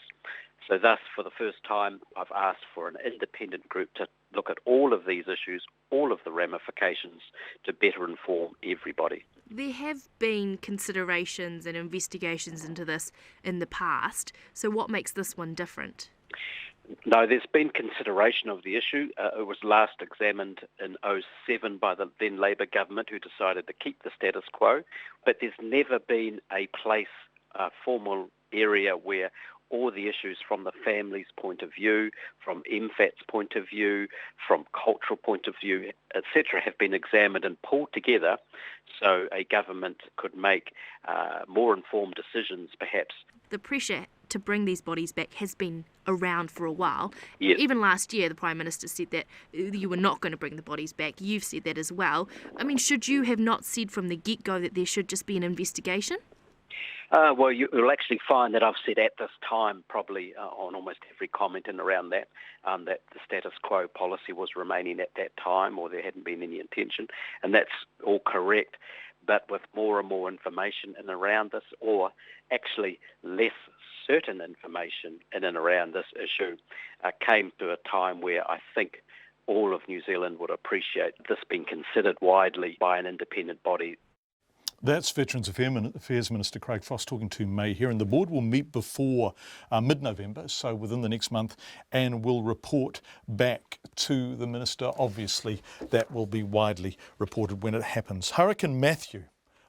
So thus, for the first time, I've asked for an independent group to look at all of these issues, all of the ramifications, to better inform everybody. There have been considerations and investigations into this in the past, so what makes this one different? No, there's been consideration of the issue. It was last examined in 2007 by the then Labour government, who decided to keep the status quo, but there's never been a place, a formal area where all the issues from the family's point of view, from MFAT's point of view, from cultural point of view, etc., have been examined and pulled together so a government could make more informed decisions, perhaps. The pressure to bring these bodies back has been around for a while. Yes. Even last year, the Prime Minister said that you were not going to bring the bodies back. You've said that as well. I mean, should you have not said from the get-go that there should just be an investigation? Well, you'll actually find that I've said at this time, probably on almost every comment in around that, that the status quo policy was remaining at that time, or there hadn't been any intention, and that's all correct. But with more and more information in and around this, or actually less certain information in and around this issue, came to a time where I think all of New Zealand would appreciate this being considered widely by an independent body. That's Veterans Affairs Minister Craig Foss talking to May here, and the board will meet before mid-November, so within the next month, and will report back to the Minister. Obviously, that will be widely reported when it happens. Hurricane Matthew,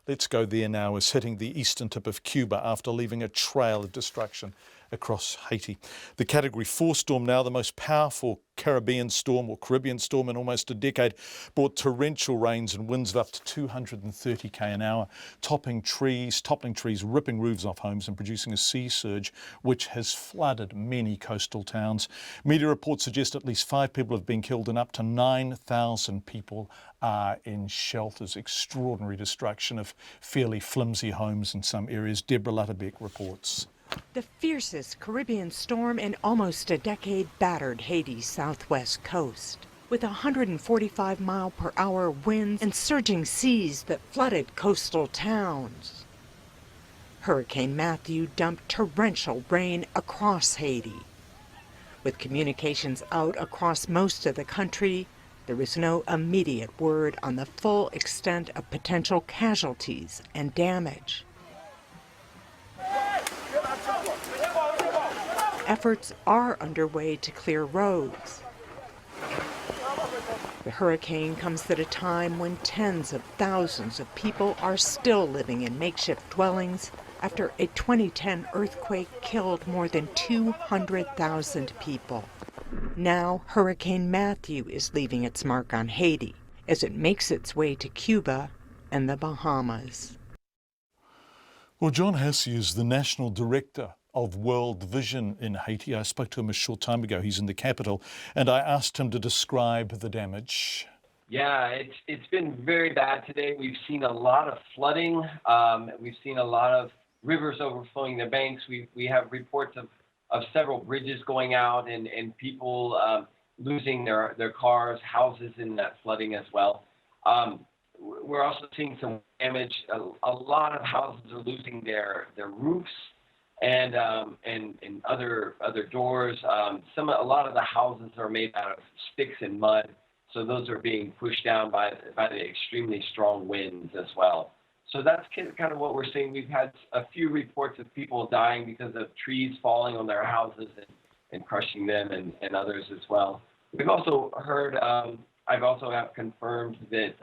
let's go there now, is hitting the eastern tip of Cuba after leaving a trail of destruction across Haiti. The Category 4 storm, now the most powerful Caribbean storm in almost a decade, brought torrential rains and winds of up to 230 km an hour, toppling trees, ripping roofs off homes and producing a sea surge which has flooded many coastal towns. Media reports suggest at least 5 people have been killed and up to 9,000 people are in shelters. Extraordinary destruction of fairly flimsy homes in some areas. Deborah Lutterbeck reports. The fiercest Caribbean storm in almost a decade battered Haiti's southwest coast, with 145-mile-per-hour winds and surging seas that flooded coastal towns. Hurricane Matthew dumped torrential rain across Haiti. With communications out across most of the country, there is no immediate word on the full extent of potential casualties and damage. Efforts are underway to clear roads. The hurricane comes at a time when tens of thousands of people are still living in makeshift dwellings after a 2010 earthquake killed more than 200,000 people. Now, Hurricane Matthew is leaving its mark on Haiti as it makes its way to Cuba and the Bahamas. Well, John Hasse is the National Director of World Vision in Haiti. I spoke to him a short time ago. He's in the capital, and I asked him to describe the damage. Yeah, it's been very bad today. We've seen a lot of flooding. We've seen a lot of rivers overflowing the banks. We have reports of several bridges going out and people losing their cars, houses in that flooding as well. We're also seeing some damage. A lot of houses are losing their roofs and other doors. A lot of the houses are made out of sticks and mud, so those are being pushed down by the extremely strong winds as well. So that's kind of what we're seeing. We've had a few reports of people dying because of trees falling on their houses and crushing them, and others as well. We've also heard, I've also have confirmed that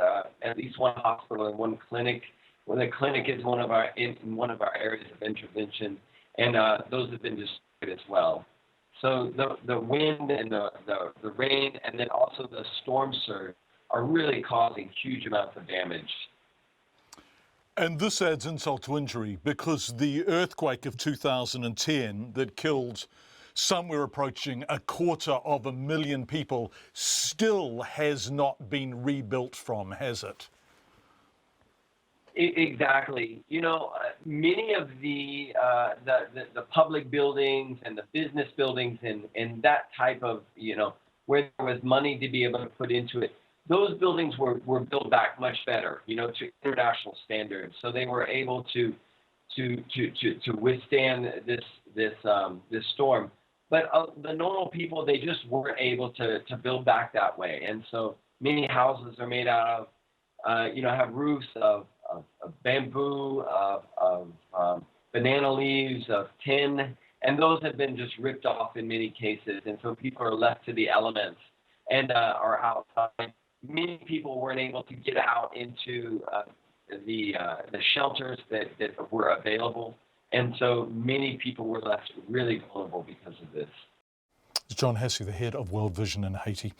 at least one hospital and one clinic Well, the clinic is one of our areas of intervention, and those have been destroyed as well. So the wind and the rain, and then also the storm surge are really causing huge amounts of damage. And this adds insult to injury, because the earthquake of 2010 that killed somewhere approaching 250,000 people still has not been rebuilt from, has it? Exactly. You know, many of the public buildings and the business buildings and that type of, you know, where there was money to be able to put into it, those buildings were built back much better, you know, to international standards. So they were able to withstand this storm. But the normal people, they just weren't able to build back that way. And so many houses are made out of, you know, have roofs of bamboo, of banana leaves, of tin, and those have been just ripped off in many cases. And so people are left to the elements and are outside. Many people weren't able to get out into the shelters that were available. And so many people were left really vulnerable because of this. John Hassey, the head of World Vision in Haiti.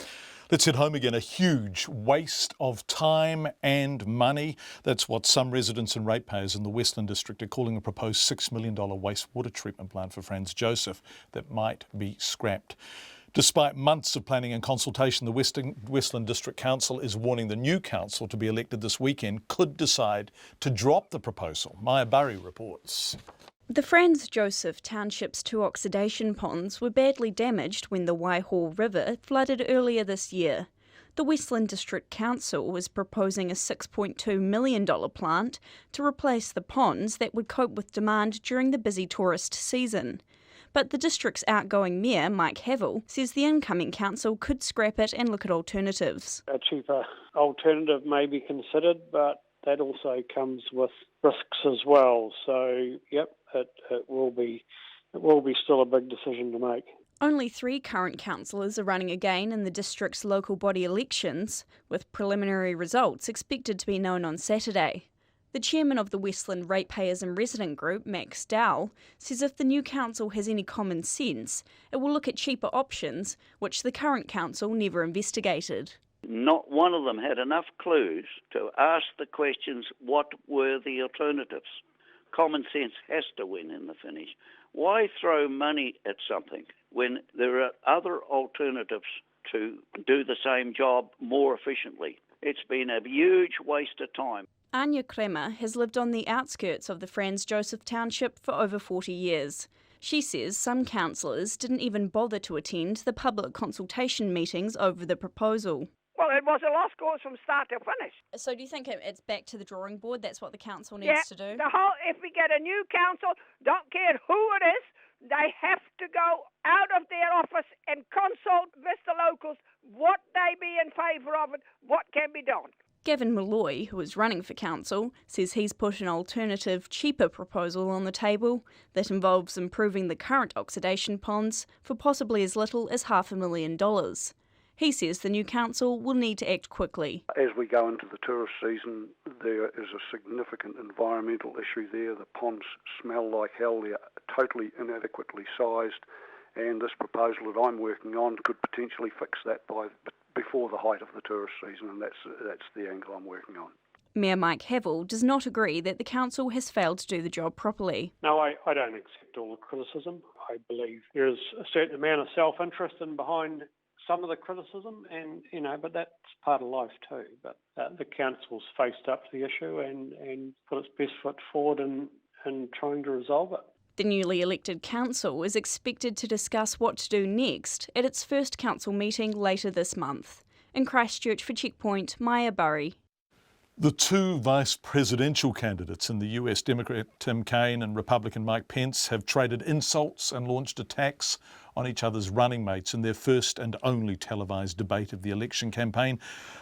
Let's head home again. A huge waste of time and money. That's what some residents and ratepayers in the Westland District are calling a proposed $6 million wastewater treatment plant for Franz Joseph that might be scrapped. Despite months of planning and consultation, the Westland District Council is warning the new council, to be elected this weekend, could decide to drop the proposal. Maya Burry reports. The Franz Joseph Township's 2 oxidation ponds were badly damaged when the Waihau River flooded earlier this year. The Westland District Council was proposing a $6.2 million plant to replace the ponds that would cope with demand during the busy tourist season. But the district's outgoing mayor, Mike Havel, says the incoming council could scrap it and look at alternatives. A cheaper alternative may be considered, but that also comes with risks as well. So, yep, it will be still a big decision to make. Only 3 current councillors are running again in the district's local body elections, with preliminary results expected to be known on Saturday. The chairman of the Westland Ratepayers and Resident Group, Max Dowell, says if the new council has any common sense, it will look at cheaper options, which the current council never investigated. Not one of them had enough clues to ask the questions, what were the alternatives? Common sense has to win in the finish. Why throw money at something when there are other alternatives to do the same job more efficiently? It's been a huge waste of time. Anya Kremer has lived on the outskirts of the Franz Joseph Township for over 40 years. She says some councillors didn't even bother to attend the public consultation meetings over the proposal. Well, it was a lost cause from start to finish. So do you think it's back to the drawing board? That's what the council needs to do? If we get a new council, don't care who it is, they have to go out of their office and consult with the locals what they be in favour of and what can be done. Gavin Malloy, who is running for council, says he's put an alternative, cheaper proposal on the table that involves improving the current oxidation ponds for possibly as little as $500,000. He says the new council will need to act quickly. As we go into the tourist season, there is a significant environmental issue there. The ponds smell like hell. They're totally inadequately sized, and this proposal that I'm working on could potentially fix that before the height of the tourist season, and that's the angle I'm working on. Mayor Mike Havel does not agree that the council has failed to do the job properly. No, I don't accept all the criticism. I believe there is a certain amount of self-interest behind some of the criticism, and but that's part of life too. But the council's faced up to the issue and put its best foot forward in trying to resolve it. The newly elected council is expected to discuss what to do next at its first council meeting later this month. In Christchurch for Checkpoint, Maya Burry. The 2 vice presidential candidates in the US, Democrat Tim Kaine and Republican Mike Pence, have traded insults and launched attacks on each other's running mates in their first and only televised debate of the election campaign.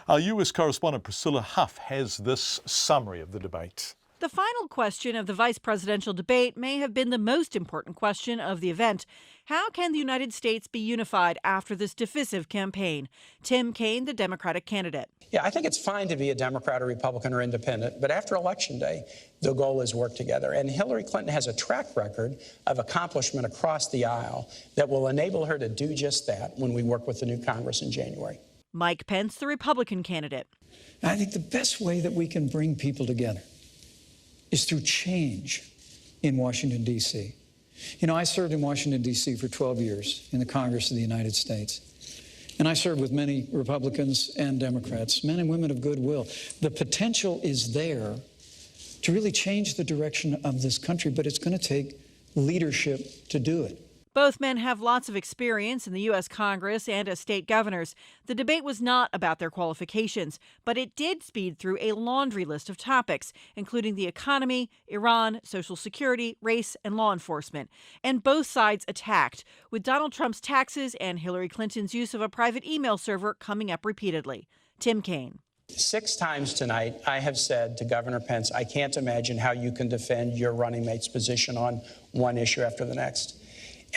Our US correspondent Priscilla Huff has this summary of the debate. The final question of the vice presidential debate may have been the most important question of the event. How can the United States be unified after this divisive campaign? Tim Kaine, the Democratic candidate. Yeah, I think it's fine to be a Democrat or Republican or independent, but after Election Day, the goal is work together. And Hillary Clinton has a track record of accomplishment across the aisle that will enable her to do just that when we work with the new Congress in January. Mike Pence, the Republican candidate. I think the best way that we can bring people together is through change in Washington, D.C. You know, I served in Washington, D.C. for 12 years in the Congress of the United States. And I served with many Republicans and Democrats, men and women of goodwill. The potential is there to really change the direction of this country, but it's going to take leadership to do it. Both men have lots of experience in the U.S. Congress and as state governors. The debate was not about their qualifications, but it did speed through a laundry list of topics, including the economy, Iran, Social Security, race, and law enforcement. And both sides attacked, with Donald Trump's taxes and Hillary Clinton's use of a private email server coming up repeatedly. Tim Kaine. 6 times tonight, I have said to Governor Pence, I can't imagine how you can defend your running mate's position on one issue after the next.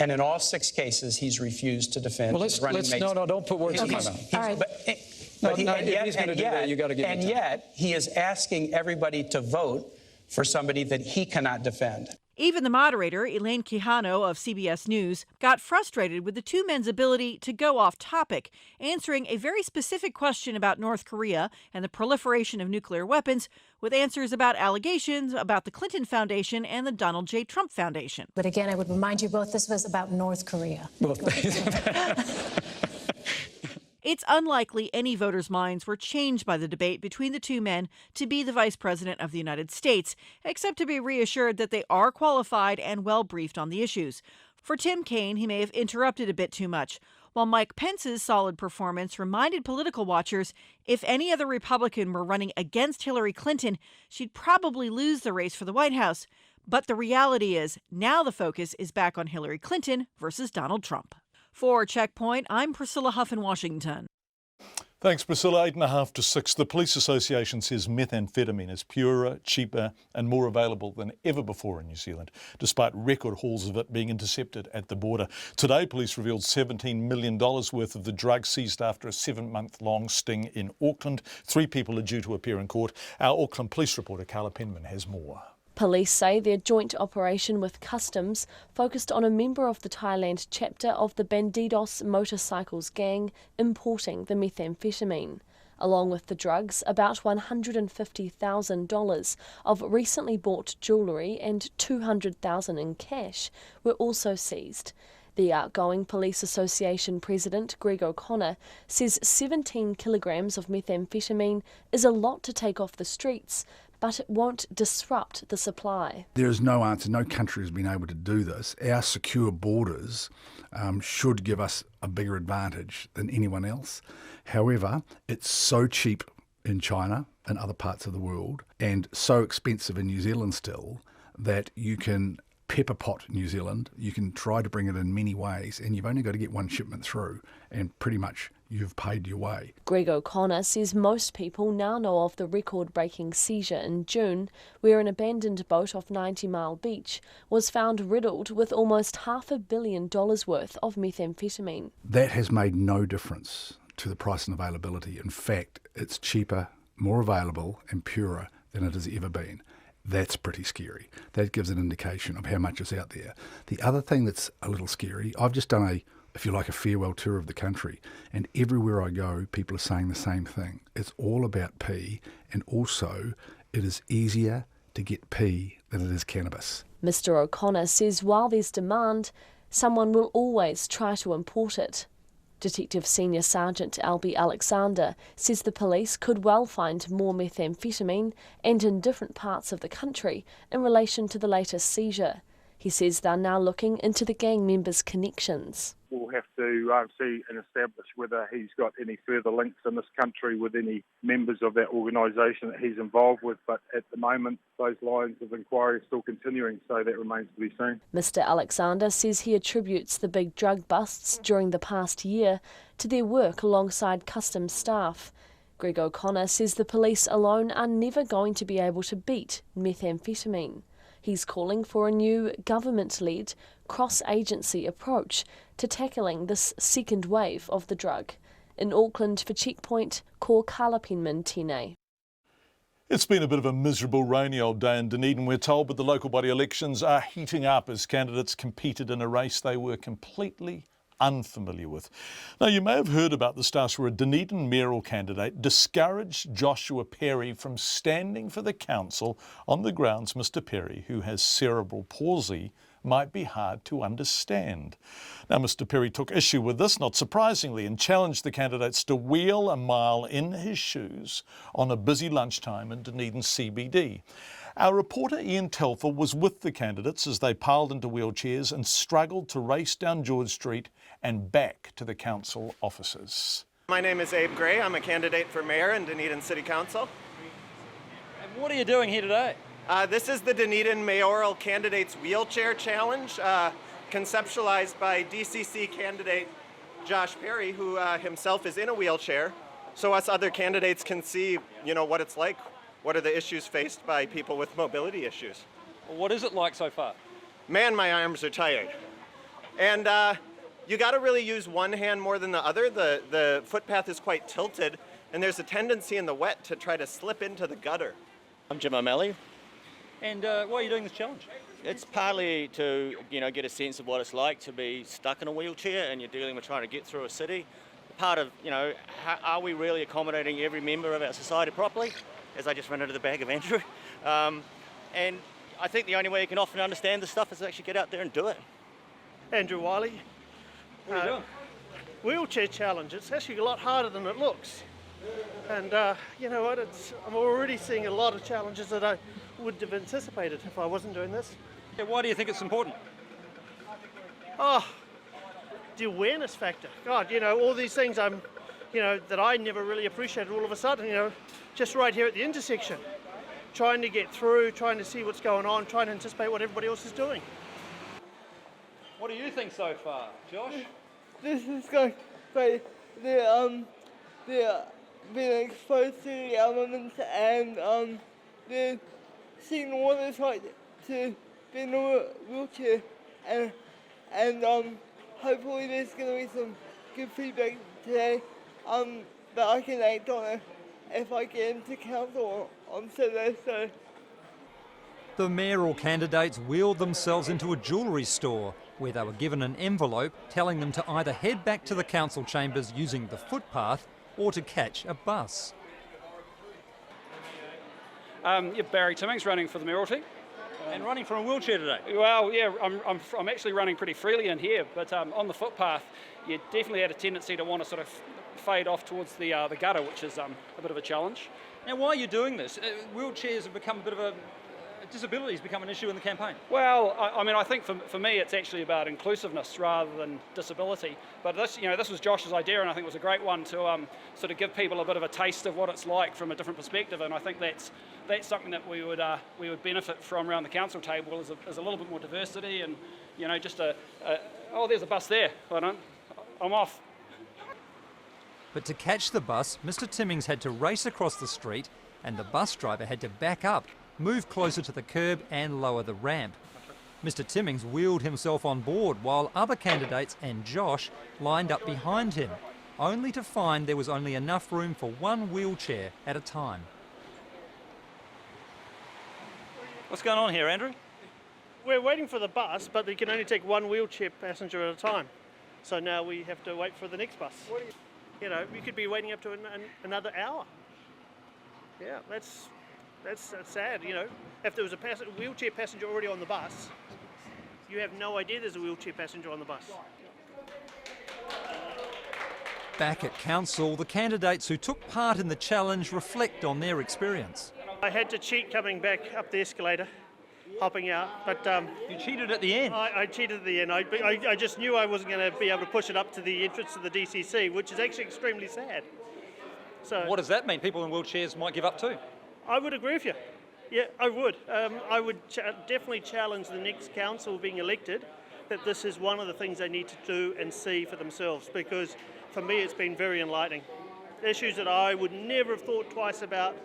And in all 6 cases, he's refused to defend his running mate's. No, don't put words in my mouth. All right. If he's going to do that, you got to give And yet, he is asking everybody to vote for somebody that he cannot defend. Even the moderator, Elaine Quijano of CBS News, got frustrated with the two men's ability to go off topic, answering a very specific question about North Korea and the proliferation of nuclear weapons with answers about allegations about the Clinton Foundation and the Donald J. Trump Foundation. But again, I would remind you both this was about North Korea. It's unlikely any voters' minds were changed by the debate between the two men to be the Vice President of the United States, except to be reassured that they are qualified and well briefed on the issues. For Tim Kaine, he may have interrupted a bit too much, while Mike Pence's solid performance reminded political watchers if any other Republican were running against Hillary Clinton, she'd probably lose the race for the White House. But the reality is, now the focus is back on Hillary Clinton versus Donald Trump. For Checkpoint, I'm Priscilla Huff in Washington. Thanks, Priscilla. 8.5 to 6. The Police Association says methamphetamine is purer, cheaper and more available than ever before in New Zealand, despite record hauls of it being intercepted at the border. Today, police revealed $17 million worth of the drug seized after a 7-month-long sting in Auckland. 3 people are due to appear in court. Our Auckland police reporter, Carla Penman, has more. Police say their joint operation with Customs focused on a member of the Thailand chapter of the Bandidos motorcycles gang importing the methamphetamine. Along with the drugs, about $150,000 of recently bought jewellery and $200,000 in cash were also seized. The outgoing Police Association President, Greg O'Connor, says 17 kilograms of methamphetamine is a lot to take off the streets, but it won't disrupt the supply. There is no answer. No country has been able to do this. Our secure borders should give us a bigger advantage than anyone else. However, it's so cheap in China and other parts of the world and so expensive in New Zealand still that you can pepper pot New Zealand. You can try to bring it in many ways and you've only got to get one shipment through and pretty much you've paid your way. Greg O'Connor says most people now know of the record-breaking seizure in June, where an abandoned boat off 90 Mile Beach was found riddled with almost $500 million worth of methamphetamine. That has made no difference to the price and availability. In fact, it's cheaper, more available and purer than it has ever been. That's pretty scary. That gives an indication of how much is out there. The other thing that's a little scary, I've just done a farewell tour of the country, and everywhere I go, people are saying the same thing. It's all about pee, and also it is easier to get pee than it is cannabis. Mr. O'Connor says while there's demand, someone will always try to import it. Detective Senior Sergeant Albie Alexander says the police could well find more methamphetamine and in different parts of the country in relation to the latest seizure. He says they're now looking into the gang members' connections. We'll have to see and establish whether he's got any further links in this country with any members of that organisation that he's involved with. But at the moment, those lines of inquiry are still continuing, so that remains to be seen. Mr. Alexander says he attributes the big drug busts during the past year to their work alongside Customs staff. Greg O'Connor says the police alone are never going to be able to beat methamphetamine. He's calling for a new government-led, cross-agency approach to tackling this second wave of the drug. In Auckland for Checkpoint, ko Carla Penman Tēnei. It's been a bit of a miserable, rainy old day in Dunedin, we're told, but the local body elections are heating up as candidates competed in a race they were completely unfamiliar with. Now, you may have heard about the stars where a Dunedin mayoral candidate discouraged Joshua Perry from standing for the council on the grounds Mr Perry, who has cerebral palsy, might be hard to understand. Now, Mr Perry took issue with this, not surprisingly, and challenged the candidates to wheel a mile in his shoes on a busy lunchtime in Dunedin CBD. Our reporter Ian Telfer was with the candidates as they piled into wheelchairs and struggled to race down George Street and back to the council offices. My name is Abe Gray. I'm a candidate for mayor in Dunedin City Council. And what are you doing here today? This is the Dunedin Mayoral Candidates Wheelchair Challenge, conceptualized by DCC candidate Josh Perry, who himself is in a wheelchair, so us other candidates can see, what it's like. What are the issues faced by people with mobility issues? Well, what is it like so far? Man, my arms are tired. And you got to really use one hand more than the other. The footpath is quite tilted, and there's a tendency in the wet to try to slip into the gutter. I'm Jim O'Malley. And why are you doing this challenge? It's partly to, get a sense of what it's like to be stuck in a wheelchair and you're dealing with trying to get through a city. Part of, are we really accommodating every member of our society properly? As I just ran into the bag of Andrew. And I think the only way you can often understand this stuff is to actually get out there and do it. Andrew Wiley. What are you doing? Wheelchair challenge. It's actually a lot harder than it looks. And you know what, I'm already seeing a lot of challenges that I wouldn't have anticipated if I wasn't doing this. Yeah, why do you think it's important? Oh, the awareness factor. God, all these things that I never really appreciated all of a sudden, just right here at the intersection. Trying to get through, trying to see what's going on, trying to anticipate what everybody else is doing. What do you think so far, Josh? This is going great. They're being exposed to the elements and they're seeing what it's like to be in a wheelchair and hopefully there's going to be some good feedback today that I can act on it if I get into council on Saturday. So. The mayoral candidates wheeled themselves into a jewellery store where they were given an envelope telling them to either head back to the council chambers using the footpath or to catch a bus. Barry Timmings, running for the mayoralty. And running from a wheelchair today? Well, yeah, I'm actually running pretty freely in here, but on the footpath, you definitely had a tendency to want to sort of fade off towards the gutter, which is a bit of a challenge. Now, why are you doing this? Wheelchairs have become a bit of a... Disabilities become an issue in the campaign. Well, I think for me it's actually about inclusiveness rather than disability. But this was Josh's idea, and I think it was a great one to sort of give people a bit of a taste of what it's like from a different perspective. And I think that's something that we would benefit from around the council table is a little bit more diversity and just oh, there's a bus there. I'm off. But to catch the bus, Mr Timmings had to race across the street, and the bus driver had to back up, move closer to the curb and lower the ramp. Mr Timmings wheeled himself on board while other candidates and Josh lined up behind him, only to find there was only enough room for one wheelchair at a time. What's going on here, Andrew? We're waiting for the bus, but they can only take one wheelchair passenger at a time. So now we have to wait for the next bus. We could be waiting up to another hour. Yeah, that's sad, If there was a wheelchair passenger already on the bus, you have no idea there's a wheelchair passenger on the bus. Back at council, the candidates who took part in the challenge reflect on their experience. I had to cheat coming back up the escalator, hopping out, but... You cheated at the end? I cheated at the end. I just knew I wasn't going to be able to push it up to the entrance to the DCC, which is actually extremely sad. So what does that mean? People in wheelchairs might give up too? I would agree with you. Yeah, I would. I would definitely challenge the next council being elected that this is one of the things they need to do and see for themselves, because for me it's been very enlightening. issues that I would never have thought twice about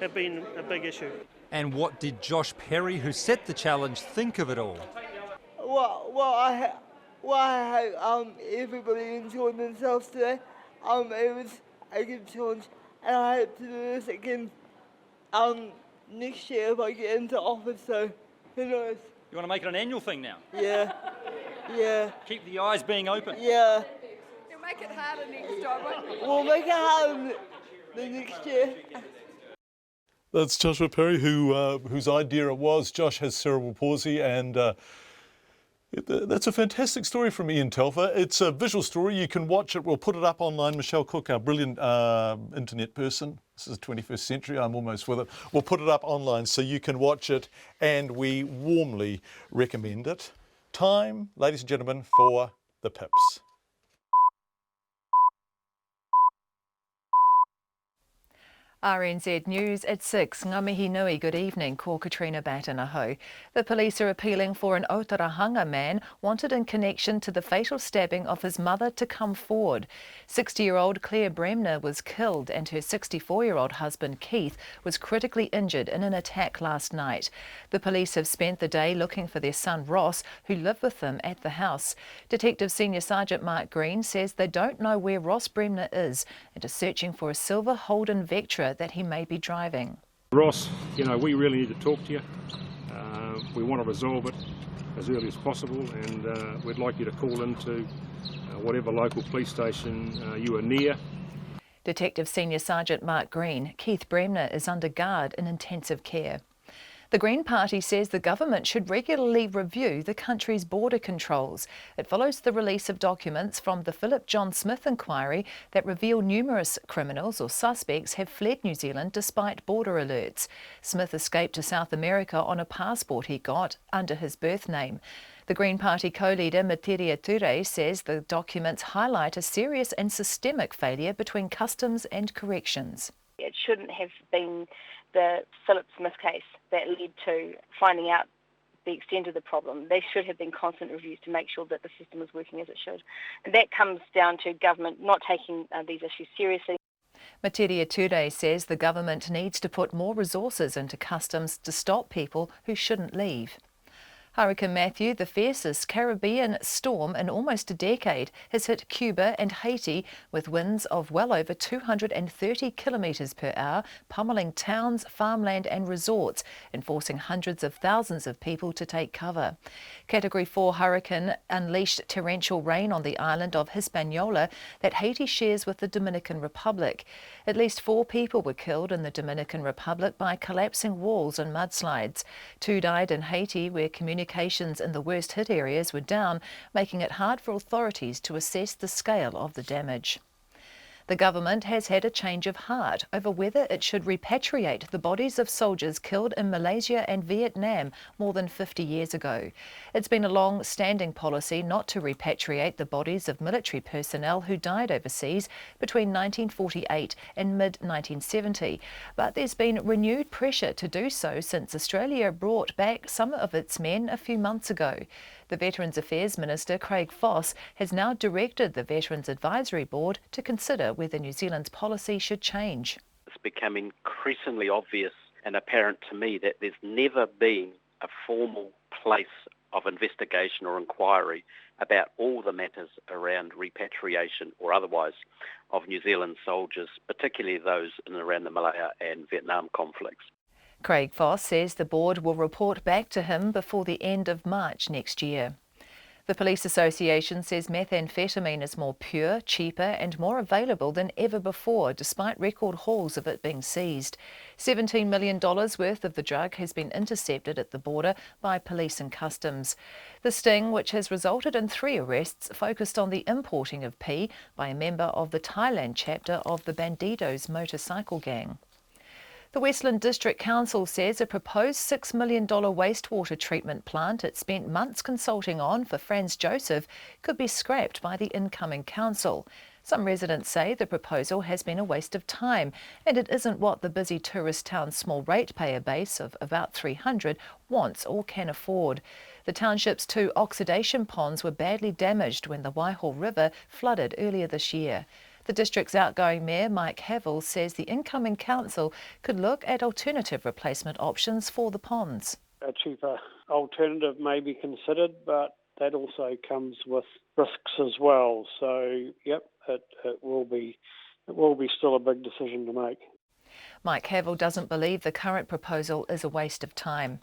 have been a big issue. And what did Josh Perry, who set the challenge, think of it all? I hope everybody enjoyed themselves today. It was a good challenge, and I hope to do this again next year if I get into office. So who knows? You want to make it an annual thing now? Yeah, yeah. Keep the eyes being open. Yeah. You'll make it harder next time, won't you? We'll make it harder the next year. That's Joshua Perry, whose idea it was. Josh has cerebral palsy, and that's a fantastic story from Ian Telfer. It's a visual story. You can watch it. We'll put it up online. Michelle Cook, our brilliant internet person. This is the 21st century. I'm almost with it. We'll put it up online so you can watch it, and we warmly recommend it. Time, ladies and gentlemen, for the Pips. RNZ News at 6. Ngā mihi nui, good evening. Ko Katrina Batanaho. The police are appealing for an Otarahanga man wanted in connection to the fatal stabbing of his mother to come forward. 60-year-old Claire Bremner was killed and her 64-year-old husband Keith was critically injured in an attack last night. The police have spent the day looking for their son Ross, who lived with them at the house. Detective Senior Sergeant Mark Green says they don't know where Ross Bremner is and are searching for a silver Holden Vectra that he may be driving. Ross, we really need to talk to you. We want to resolve it as early as possible, and we'd like you to call into whatever local police station you are near. Detective Senior Sergeant Mark Green. Keith Bremner is under guard in intensive care. The Green Party says the government should regularly review the country's border controls. It follows the release of documents from the Philip John Smith inquiry that reveal numerous criminals or suspects have fled New Zealand despite border alerts. Smith escaped to South America on a passport he got under his birth name. The Green Party co-leader Materia Ture says the documents highlight a serious and systemic failure between customs and corrections. It shouldn't have been the Philip Smith case that led to finding out the extent of the problem. There should have been constant reviews to make sure that the system is working as it should. And that comes down to government not taking these issues seriously. Materia Ture says the government needs to put more resources into customs to stop people who shouldn't leave. Hurricane Matthew, the fiercest Caribbean storm in almost a decade, has hit Cuba and Haiti with winds of well over 230 kilometres per hour, pummelling towns, farmland and resorts, and forcing hundreds of thousands of people to take cover. Category 4 hurricane unleashed torrential rain on the island of Hispaniola that Haiti shares with the Dominican Republic. At least 4 people were killed in the Dominican Republic by collapsing walls and mudslides. 2 died in Haiti, where communications in the worst hit areas were down, making it hard for authorities to assess the scale of the damage. The government has had a change of heart over whether it should repatriate the bodies of soldiers killed in Malaysia and Vietnam more than 50 years ago. It's been a long-standing policy not to repatriate the bodies of military personnel who died overseas between 1948 and mid-1970, but there's been renewed pressure to do so since Australia brought back some of its men a few months ago. The Veterans Affairs Minister, Craig Foss, has now directed the Veterans Advisory Board to consider whether New Zealand's policy should change. It's become increasingly obvious and apparent to me that there's never been a formal place of investigation or inquiry about all the matters around repatriation or otherwise of New Zealand soldiers, particularly those in and around the Malaya and Vietnam conflicts. Craig Foss says the board will report back to him before the end of March next year. The Police Association says methamphetamine is more pure, cheaper and more available than ever before, despite record hauls of it being seized. $17 million worth of the drug has been intercepted at the border by police and customs. The sting, which has resulted in 3 arrests, focused on the importing of P by a member of the Thailand chapter of the Bandidos motorcycle gang. The Westland District Council says a proposed $6 million wastewater treatment plant it spent months consulting on for Franz Joseph could be scrapped by the incoming council. Some residents say the proposal has been a waste of time and it isn't what the busy tourist town's small ratepayer base of about 300 wants or can afford. The township's 2 oxidation ponds were badly damaged when the Waihao River flooded earlier this year. The The district's outgoing mayor, Mike Havel, says the incoming council could look at alternative replacement options for the ponds. A cheaper alternative may be considered, but that also comes with risks as well. So, yep, it will be still a big decision to make. Mike Havel doesn't believe the current proposal is a waste of time.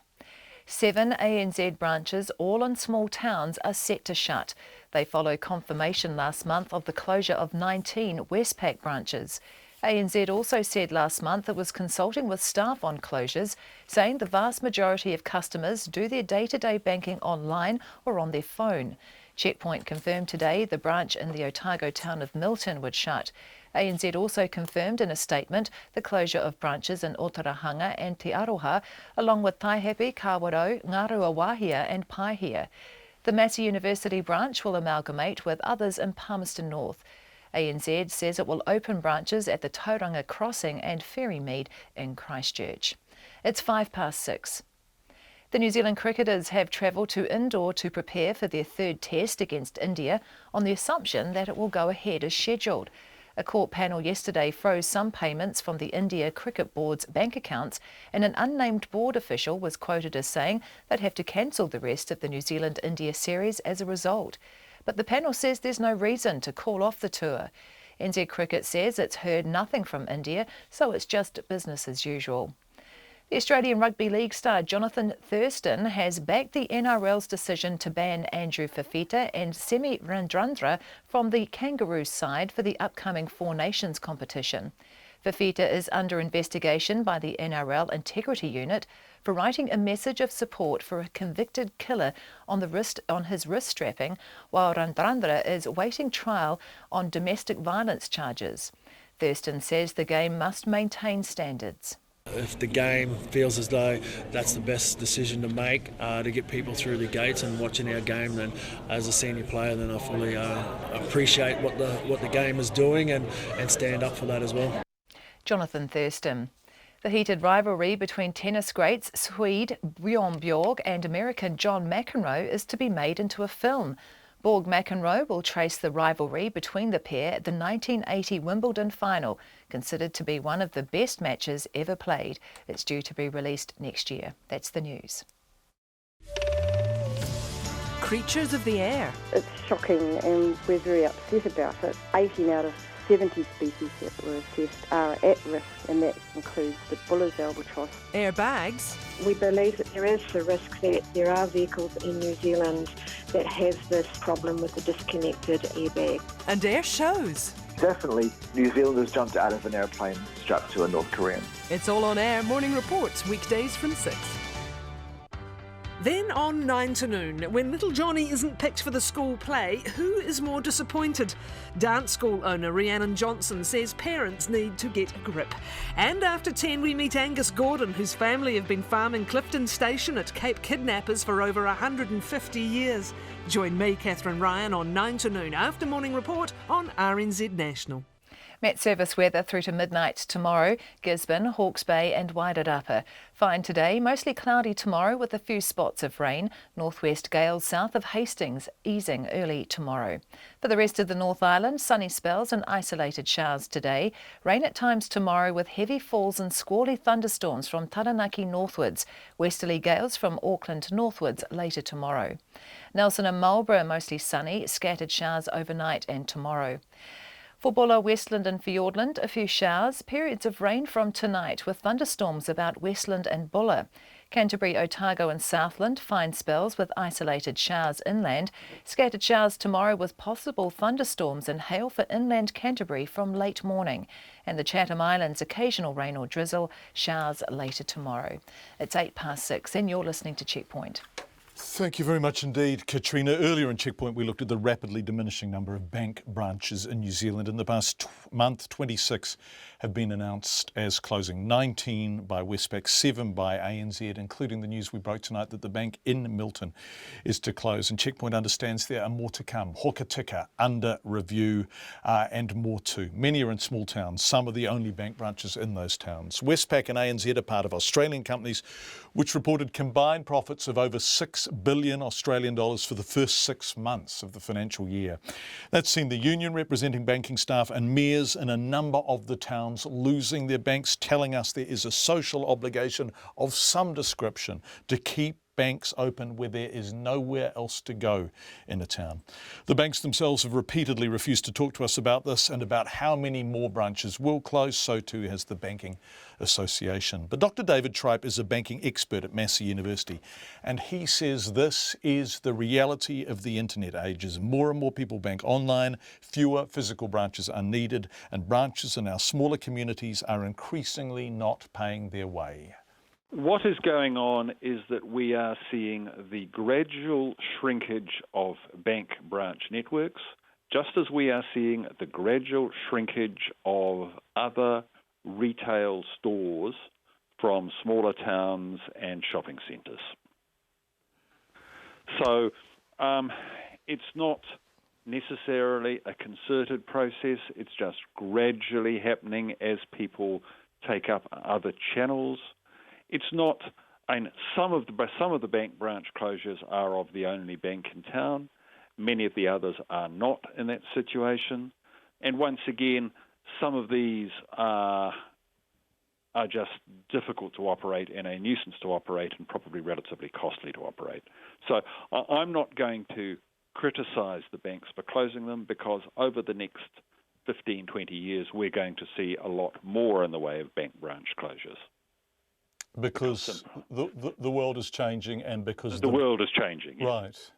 7 ANZ branches, all in small towns, are set to shut. They follow confirmation last month of the closure of 19 Westpac branches. ANZ also said last month it was consulting with staff on closures, saying the vast majority of customers do their day-to-day banking online or on their phone. Checkpoint confirmed today the branch in the Otago town of Milton would shut. ANZ also confirmed in a statement the closure of branches in Otorohanga and Te Aroha, along with Taihape, Kawerau, Ngaruawahia and Paihia. The Massey University branch will amalgamate with others in Palmerston North. ANZ says it will open branches at the Tauranga Crossing and Ferrymead in Christchurch. It's 6:05. The New Zealand cricketers have travelled to Indore to prepare for their third test against India on the assumption that it will go ahead as scheduled. A court panel yesterday froze some payments from the India Cricket Board's bank accounts, and an unnamed board official was quoted as saying they'd have to cancel the rest of the New Zealand-India series as a result. But the panel says there's no reason to call off the tour. NZ Cricket says it's heard nothing from India, so it's just business as usual. The Australian Rugby League star Jonathan Thurston has backed the NRL's decision to ban Andrew Fifita and Semi Radradra from the Kangaroos side for the upcoming Four Nations competition. Fifita is under investigation by the NRL Integrity Unit for writing a message of support for a convicted killer on his wrist strapping, while Radradra is waiting trial on domestic violence charges. Thurston says the game must maintain standards. If the game feels as though that's the best decision to make to get people through the gates and watching our game, then as a senior player, then I fully appreciate what the game is doing and stand up for that as well. Jonathan Thurston. The heated rivalry between tennis greats Swede Bjorn Borg and American John McEnroe is to be made into a film. Borg-McEnroe will trace the rivalry between the pair at the 1980 Wimbledon final, considered to be one of the best matches ever played. It's due to be released next year. That's the news. Creatures of the air. It's shocking and we're very upset about it. 18 out of 70 species that were assessed are at risk, and that includes the Buller's albatross. Airbags. We believe that there is the risk that there are vehicles in New Zealand that have this problem with the disconnected airbag. And air shows. Definitely, New Zealanders jumped out of an airplane strapped to a North Korean. It's all on air morning reports, weekdays from 6. Then on 9 to noon, when little Johnny isn't picked for the school play, who is more disappointed? Dance school owner Rhiannon Johnson says parents need to get a grip. And after 10, we meet Angus Gordon, whose family have been farming Clifton Station at Cape Kidnappers for over 150 years. Join me, Catherine Ryan, on 9 to noon after Morning Report on RNZ National. Met service weather through to midnight tomorrow, Gisborne, Hawke's Bay and Wairarapa. Fine today, mostly cloudy tomorrow with a few spots of rain. Northwest gales south of Hastings, easing early tomorrow. For the rest of the North Island, sunny spells and isolated showers today. Rain at times tomorrow with heavy falls and squally thunderstorms from Taranaki northwards. Westerly gales from Auckland northwards later tomorrow. Nelson and Marlborough mostly sunny, scattered showers overnight and tomorrow. For Buller, Westland and Fiordland, a few showers, periods of rain from tonight with thunderstorms about Westland and Buller. Canterbury, Otago and Southland, fine spells with isolated showers inland. Scattered showers tomorrow with possible thunderstorms and hail for inland Canterbury from late morning. And the Chatham Islands, occasional rain or drizzle, showers later tomorrow. It's 6:08 and you're listening to Checkpoint. Thank you very much indeed, Katrina. Earlier in Checkpoint, we looked at the rapidly diminishing number of bank branches in New Zealand. In the past month, 26 have been announced as closing, 19 by Westpac, 7 by ANZ, including the news we broke tonight that the bank in Milton is to close. And Checkpoint understands there are more to come. Hokitika under review and more too. Many are in small towns. Some are the only bank branches in those towns. Westpac and ANZ are part of Australian companies which reported combined profits of over $6 billion Australian dollars for the first 6 months of the financial year. That's seen the union representing banking staff and mayors in a number of the towns losing their banks, telling us there is a social obligation of some description to keep banks open where there is nowhere else to go in a town. The banks themselves have repeatedly refused to talk to us about this and about how many more branches will close. So too has the Banking Association. But Dr. David Tripe is a banking expert at Massey University, and he says this is the reality of the internet age. As more and more people bank online, fewer physical branches are needed, and branches in our smaller communities are increasingly not paying their way. What is going on is that we are seeing the gradual shrinkage of bank branch networks, just as we are seeing the gradual shrinkage of other retail stores from smaller towns and shopping centres. So it's not necessarily a concerted process, it's just gradually happening as people take up other channels. It's not, and some of the bank branch closures are of the only bank in town. Many of the others are not in that situation. And once again, some of these are just difficult to operate and a nuisance to operate and probably relatively costly to operate. So I'm not going to criticise the banks for closing them, because over the next 15, 20 years, we're going to see a lot more in the way of bank branch closures. Because the world is changing, and because the world is changing. Yes.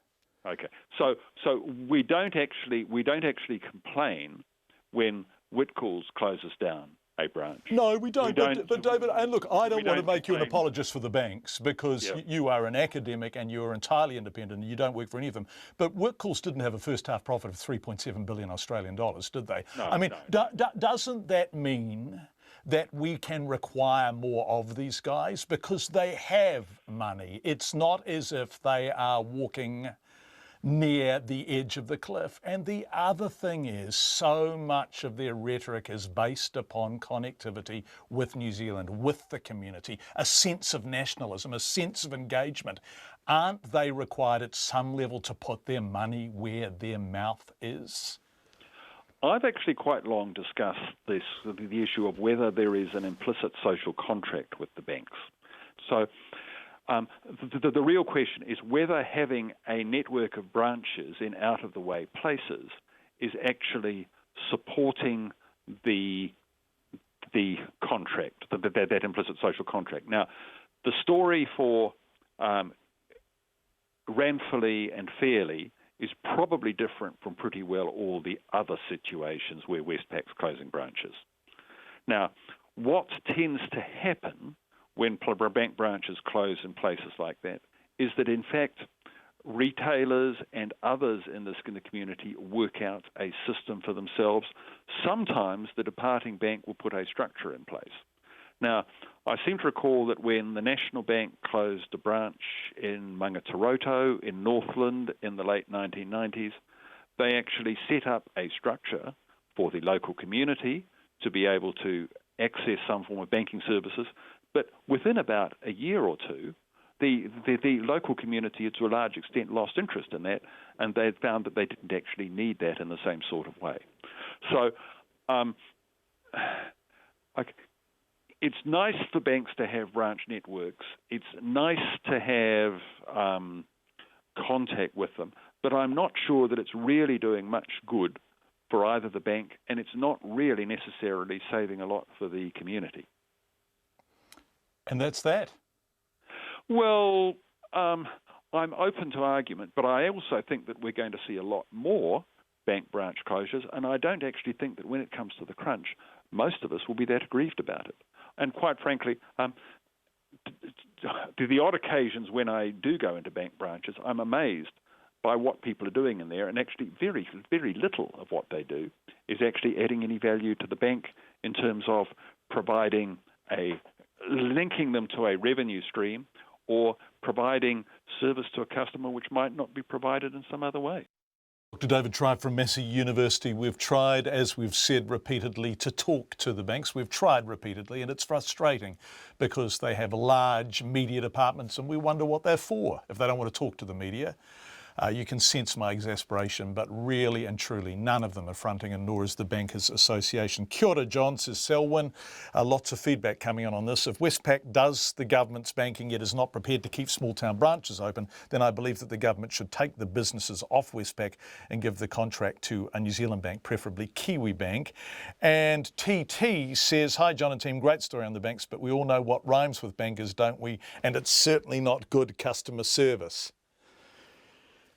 Right. Okay. So we don't actually complain when Whitcoulls closes down a branch. No, we don't. But David, and look, I don't want to make you an apologist for the banks, because you are an academic and you are entirely independent and you don't work for any of them. But Whitcoulls didn't have a first half profit of 3.7 billion Australian dollars, did they? No, I mean, doesn't that mean that we can require more of these guys because they have money? It's not as if they are walking near the edge of the cliff. And the other thing is, so much of their rhetoric is based upon connectivity with New Zealand, with the community, a sense of nationalism, a sense of engagement. Aren't they required at some level to put their money where their mouth is? I've actually quite long discussed the issue of whether there is an implicit social contract with the banks. So the real question is whether having a network of branches in out-of-the-way places is actually supporting the contract, that implicit social contract. Now, the story for Ranfurly and Fairlie is probably different from pretty well all the other situations where Westpac's closing branches. Now, what tends to happen when bank branches close in places like that is that, in fact, retailers and others in the community work out a system for themselves. Sometimes the departing bank will put a structure in place. Now, I seem to recall that when the National Bank closed a branch in Mangataroto in Northland in the late 1990s, they actually set up a structure for the local community to be able to access some form of banking services. But within about a year or two, the local community, to a large extent, lost interest in that, and they had found that they didn't actually need that in the same sort of way. So, it's nice for banks to have branch networks. It's nice to have contact with them, but I'm not sure that it's really doing much good for either the bank, and it's not really necessarily saving a lot for the community. And that's that. Well, I'm open to argument, but I also think that we're going to see a lot more bank branch closures, and I don't actually think that when it comes to the crunch, most of us will be that aggrieved about it. And quite frankly, to the odd occasions when I do go into bank branches, I'm amazed by what people are doing in there, and actually very, very little of what they do is actually adding any value to the bank in terms of linking them to a revenue stream or providing service to a customer which might not be provided in some other way. To David Tribe from Massey University. We've tried, as we've said repeatedly, to talk to the banks. We've tried repeatedly, and it's frustrating because they have large media departments and we wonder what they're for if they don't want to talk to the media. You can sense my exasperation, but really and truly none of them are fronting, and nor is the Bankers Association. Kia ora, John, says Selwyn. Lots of feedback coming on this. If Westpac does the government's banking yet is not prepared to keep small town branches open, then I believe that the government should take the businesses off Westpac and give the contract to a New Zealand bank, preferably Kiwi Bank. And TT says, hi John and team, great story on the banks, but we all know what rhymes with bankers, don't we? And it's certainly not good customer service.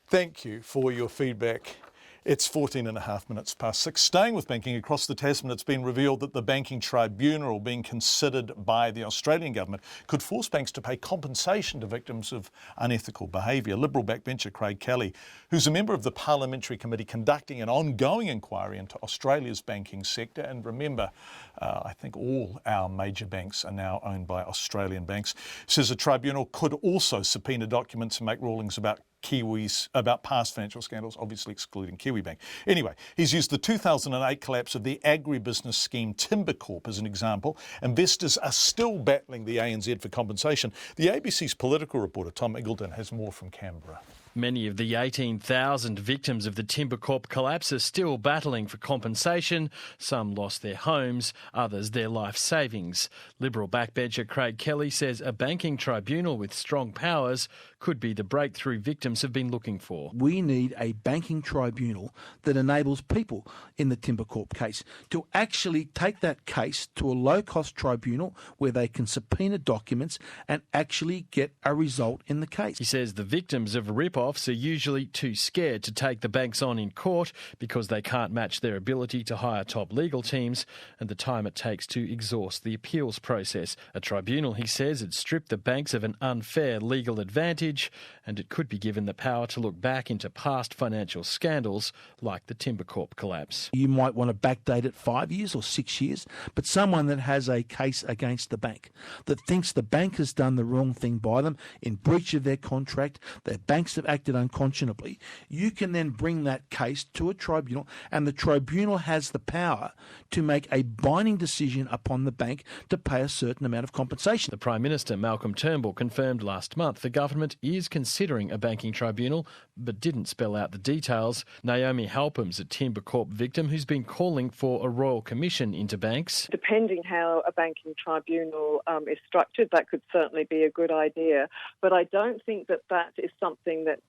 Thank you for your feedback. It's 14.5 minutes past 6. Staying with banking across the Tasman, it's been revealed that the banking tribunal being considered by the Australian government could force banks to pay compensation to victims of unethical behaviour. Liberal backbencher Craig Kelly, who's a member of the Parliamentary Committee conducting an ongoing inquiry into Australia's banking sector, and remember, I think all our major banks are now owned by Australian banks, says the tribunal could also subpoena documents and make rulings about Kiwis, about past financial scandals, obviously excluding Kiwibank. Anyway, he's used the 2008 collapse of the agribusiness scheme Timber Corp as an example. Investors are still battling the ANZ for compensation. The ABC's political reporter Tom Eagleton has more from Canberra. Many of the 18,000 victims of the Timber Corp collapse are still battling for compensation. Some lost their homes, others their life savings. Liberal backbencher Craig Kelly says a banking tribunal with strong powers could be the breakthrough victims have been looking for. We need a banking tribunal that enables people in the Timber Corp case to actually take that case to a low-cost tribunal where they can subpoena documents and actually get a result in the case. He says the victims of rip-offs are usually too scared to take the banks on in court because they can't match their ability to hire top legal teams and the time it takes to exhaust the appeals process. A tribunal, he says, had stripped the banks of an unfair legal advantage and it could be given the power to look back into past financial scandals like the Timber Corp collapse. You might want to backdate it 5 years or 6 years, but someone that has a case against the bank, that thinks the bank has done the wrong thing by them in breach of their contract, that banks have acted unconscionably, you can then bring that case to a tribunal and the tribunal has the power to make a binding decision upon the bank to pay a certain amount of compensation. The Prime Minister, Malcolm Turnbull, confirmed last month the government is considering a banking tribunal but didn't spell out the details. Naomi Halpam's a Timber Corp victim who's been calling for a royal commission into banks. Depending how a banking tribunal is structured, that could certainly be a good idea. But I don't think that that is something that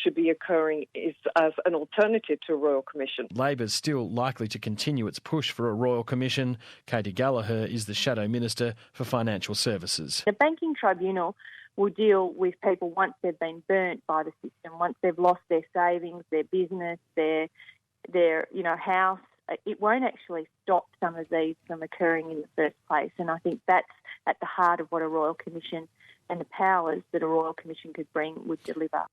should be occurring as an alternative to a royal commission. Labor's still likely to continue its push for a royal commission. Katie Gallagher is the Shadow Minister for Financial Services. The banking tribunal will deal with people once they've been burnt by the system, once they've lost their savings, their business, their house. It won't actually stop some of these from occurring in the first place. And I think that's at the heart of what a royal commission and the powers that a royal commission could bring would deliver.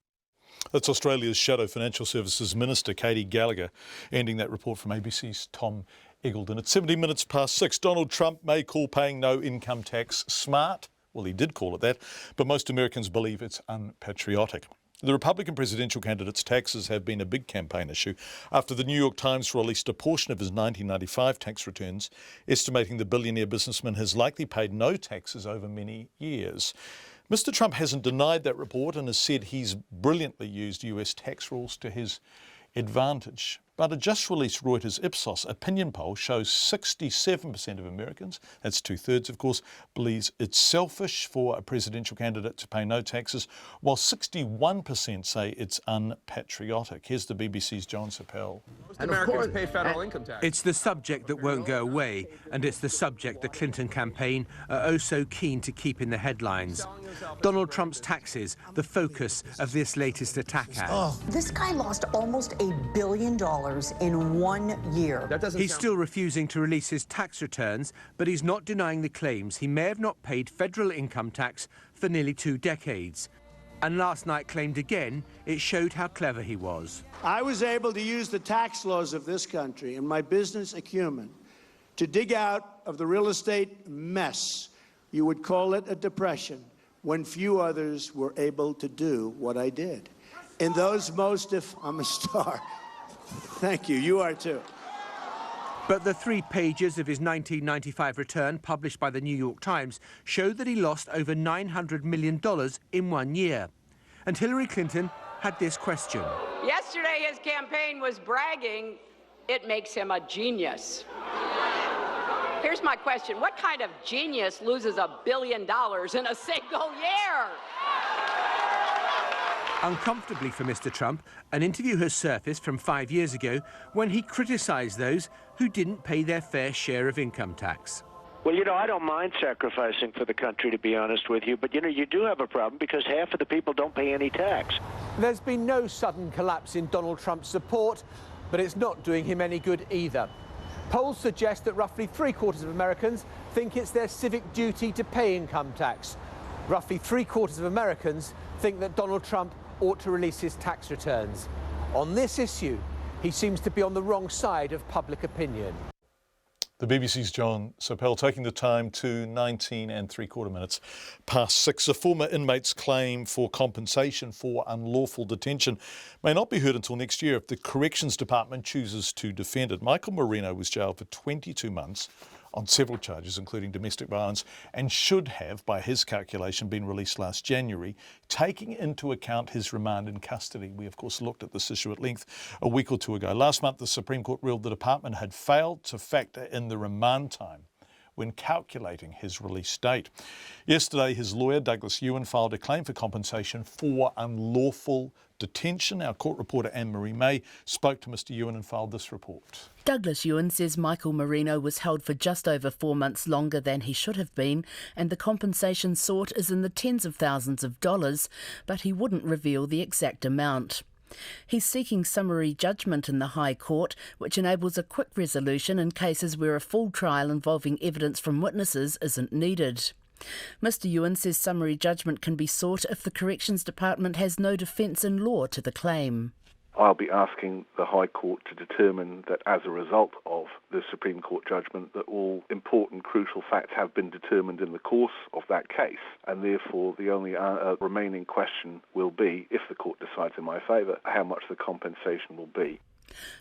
That's Australia's Shadow Financial Services Minister, Katie Gallagher, ending that report from ABC's Tom Eagleton. At 17 minutes past 6, Donald Trump may call paying no income tax smart. Well, he did call it that, but most Americans believe it's unpatriotic. The Republican presidential candidate's taxes have been a big campaign issue after the New York Times released a portion of his 1995 tax returns, estimating the billionaire businessman has likely paid no taxes over many years. Mr. Trump hasn't denied that report and has said he's brilliantly used US tax rules to his advantage. But a just-released Reuters Ipsos opinion poll shows 67% of Americans, that's two-thirds of course, believes it's selfish for a presidential candidate to pay no taxes, while 61% say it's unpatriotic. Here's the BBC's John Campbell. And Americans pay federal income tax. It's the subject that won't go away, and it's the subject the Clinton campaign are oh so keen to keep in the headlines. Donald Trump's taxes, the focus of this latest attack ad. This guy lost almost $1 billion in 1 year. He's still refusing to release his tax returns, but he's not denying the claims he may have not paid federal income tax for nearly 2 decades. And last night claimed again it showed how clever he was. I was able to use the tax laws of this country and my business acumen to dig out of the real estate mess. You would call it a depression, when few others were able to do what I did. In those I'm a star. Thank you. You are too. But the 3 pages of his 1995 return, published by the New York Times, show that he lost over $900 million in 1 year. And Hillary Clinton had this question. Yesterday his campaign was bragging. It makes him a genius. Here's my question. What kind of genius loses $1 billion in a single year? Uncomfortably for Mr. Trump, an interview has surfaced from 5 years ago when he criticised those who didn't pay their fair share of income tax. Well, I don't mind sacrificing for the country, to be honest with you, but, you do have a problem because half of the people don't pay any tax. There's been no sudden collapse in Donald Trump's support, but it's not doing him any good either. Polls suggest that roughly 3/4 of Americans think it's their civic duty to pay income tax. Roughly 3/4 of Americans think that Donald Trump ought to release his tax returns. On this issue, he seems to be on the wrong side of public opinion. The BBC's John Campbell taking the time to 19 3/4 minutes past 6. A former inmate's claim for compensation for unlawful detention may not be heard until next year if the Corrections Department chooses to defend it. Michael Marino was jailed for 22 months on several charges, including domestic violence, and should have, by his calculation, been released last January, taking into account his remand in custody. We, of course, looked at this issue at length a week or two ago. Last month, the Supreme Court ruled the department had failed to factor in the remand time when calculating his release date. Yesterday, his lawyer, Douglas Ewan, filed a claim for compensation for unlawful detention. Our court reporter Anne-Marie May spoke to Mr Ewan and filed this report. Douglas Ewan says Michael Marino was held for just over 4 months longer than he should have been, and the compensation sought is in the tens of thousands of dollars, but he wouldn't reveal the exact amount. He's seeking summary judgment in the High Court, which enables a quick resolution in cases where a full trial involving evidence from witnesses isn't needed. Mr Ewan says summary judgment can be sought if the Corrections Department has no defence in law to the claim. I'll be asking the High Court to determine that as a result of the Supreme Court judgment that all important crucial facts have been determined in the course of that case, and therefore the only remaining question will be, if the court decides in my favour, how much the compensation will be.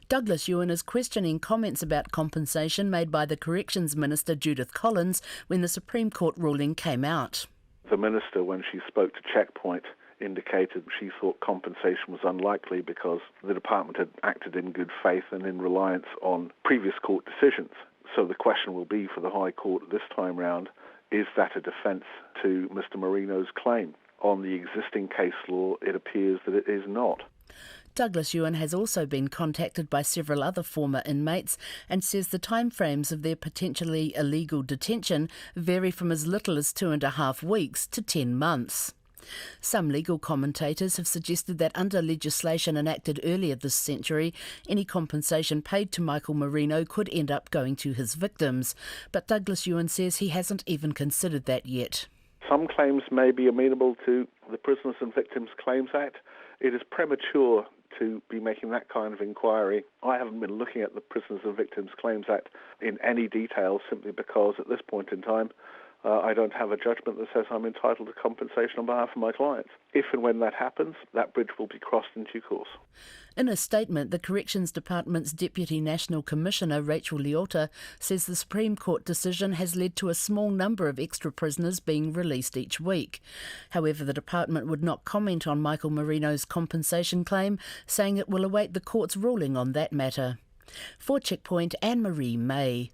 Douglas Ewan is questioning comments about compensation made by the Corrections Minister Judith Collins when the Supreme Court ruling came out. The Minister, when she spoke to Checkpoint, indicated she thought compensation was unlikely because the department had acted in good faith and in reliance on previous court decisions. So the question will be for the High Court this time round, is that a defence to Mr Marino's claim? On the existing case law, it appears that it is not. Douglas Ewan has also been contacted by several other former inmates and says the timeframes of their potentially illegal detention vary from as little as 2.5 weeks to 10 months. Some legal commentators have suggested that under legislation enacted earlier this century, any compensation paid to Michael Marino could end up going to his victims. But Douglas Ewan says he hasn't even considered that yet. Some claims may be amenable to the Prisoners and Victims Claims Act. It is premature to be making that kind of inquiry. I haven't been looking at the Prisoners and Victims Claims Act in any detail simply because at this point in time I don't have a judgment that says I'm entitled to compensation on behalf of my clients. If and when that happens, that bridge will be crossed in due course. In a statement, the Corrections Department's Deputy National Commissioner, Rachel Leota, says the Supreme Court decision has led to a small number of extra prisoners being released each week. However, the department would not comment on Michael Marino's compensation claim, saying it will await the court's ruling on that matter. For Checkpoint, Anne-Marie May.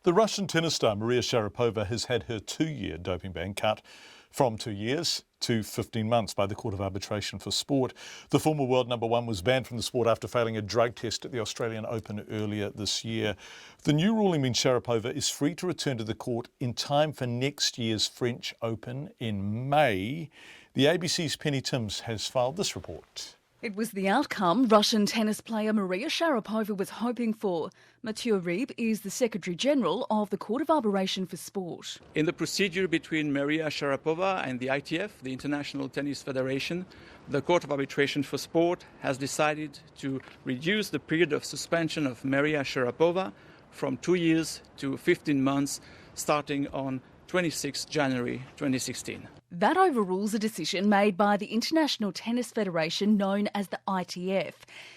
The Russian tennis star Maria Sharapova has had her 2-year doping ban cut from 2 years to 15 months by the Court of Arbitration for Sport. The former world number one was banned from the sport after failing a drug test at the Australian Open earlier this year. The new ruling means Sharapova is free to return to the court in time for next year's French Open in May. The ABC's Penny Timms has filed this report. It was the outcome Russian tennis player Maria Sharapova was hoping for. Mathieu Ribes is the Secretary-General of the Court of Arbitration for Sport. In the procedure between Maria Sharapova and the ITF, the International Tennis Federation, the Court of Arbitration for Sport has decided to reduce the period of suspension of Maria Sharapova from 2 years to 15 months, starting on 26 January 2016. That overrules a decision made by the International Tennis Federation known as the ITF.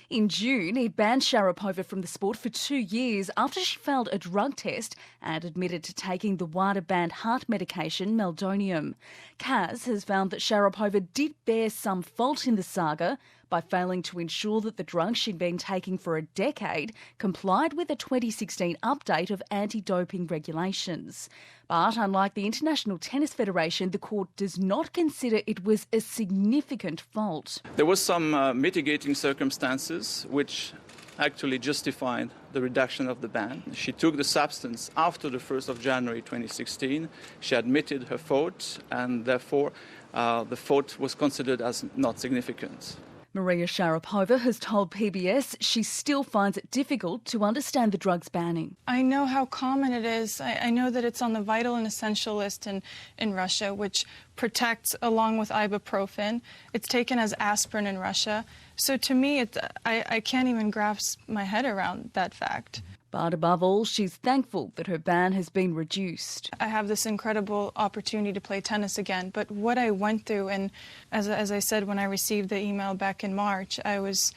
In June, it banned Sharapova from the sport for 2 years after she failed a drug test and admitted to taking the WADA-banned heart medication meldonium. CAS has found that Sharapova did bear some fault in the saga by failing to ensure that the drug she'd been taking for a decade complied with a 2016 update of anti-doping regulations. But unlike the International Tennis Federation, the court does not consider it was a significant fault. There was some mitigating circumstances which actually justified the reduction of the ban. She took the substance after the 1st of January 2016. She admitted her fault, and therefore the fault was considered as not significant. Maria Sharapova has told PBS she still finds it difficult to understand the drug's banning. I know how common it is. I know that it's on the vital and essential list in Russia, which protects along with ibuprofen. It's taken as aspirin in Russia. So to me, I can't even grasp my head around that fact. But above all, she's thankful that her ban has been reduced. I have this incredible opportunity to play tennis again, but what I went through, and as I said when I received the email back in March, I was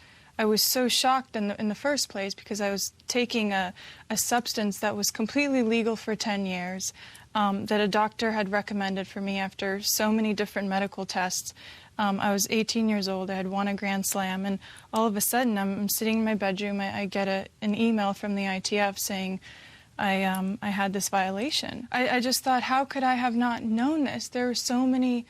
so shocked in the first place because I was taking a substance that was completely legal for 10 years, that a doctor had recommended for me after so many different medical tests. I was 18 years old, I had won a Grand Slam, and all of a sudden I'm sitting in my bedroom, I get an email from the ITF saying I had this violation. I just thought, how could I have not known this? There were so many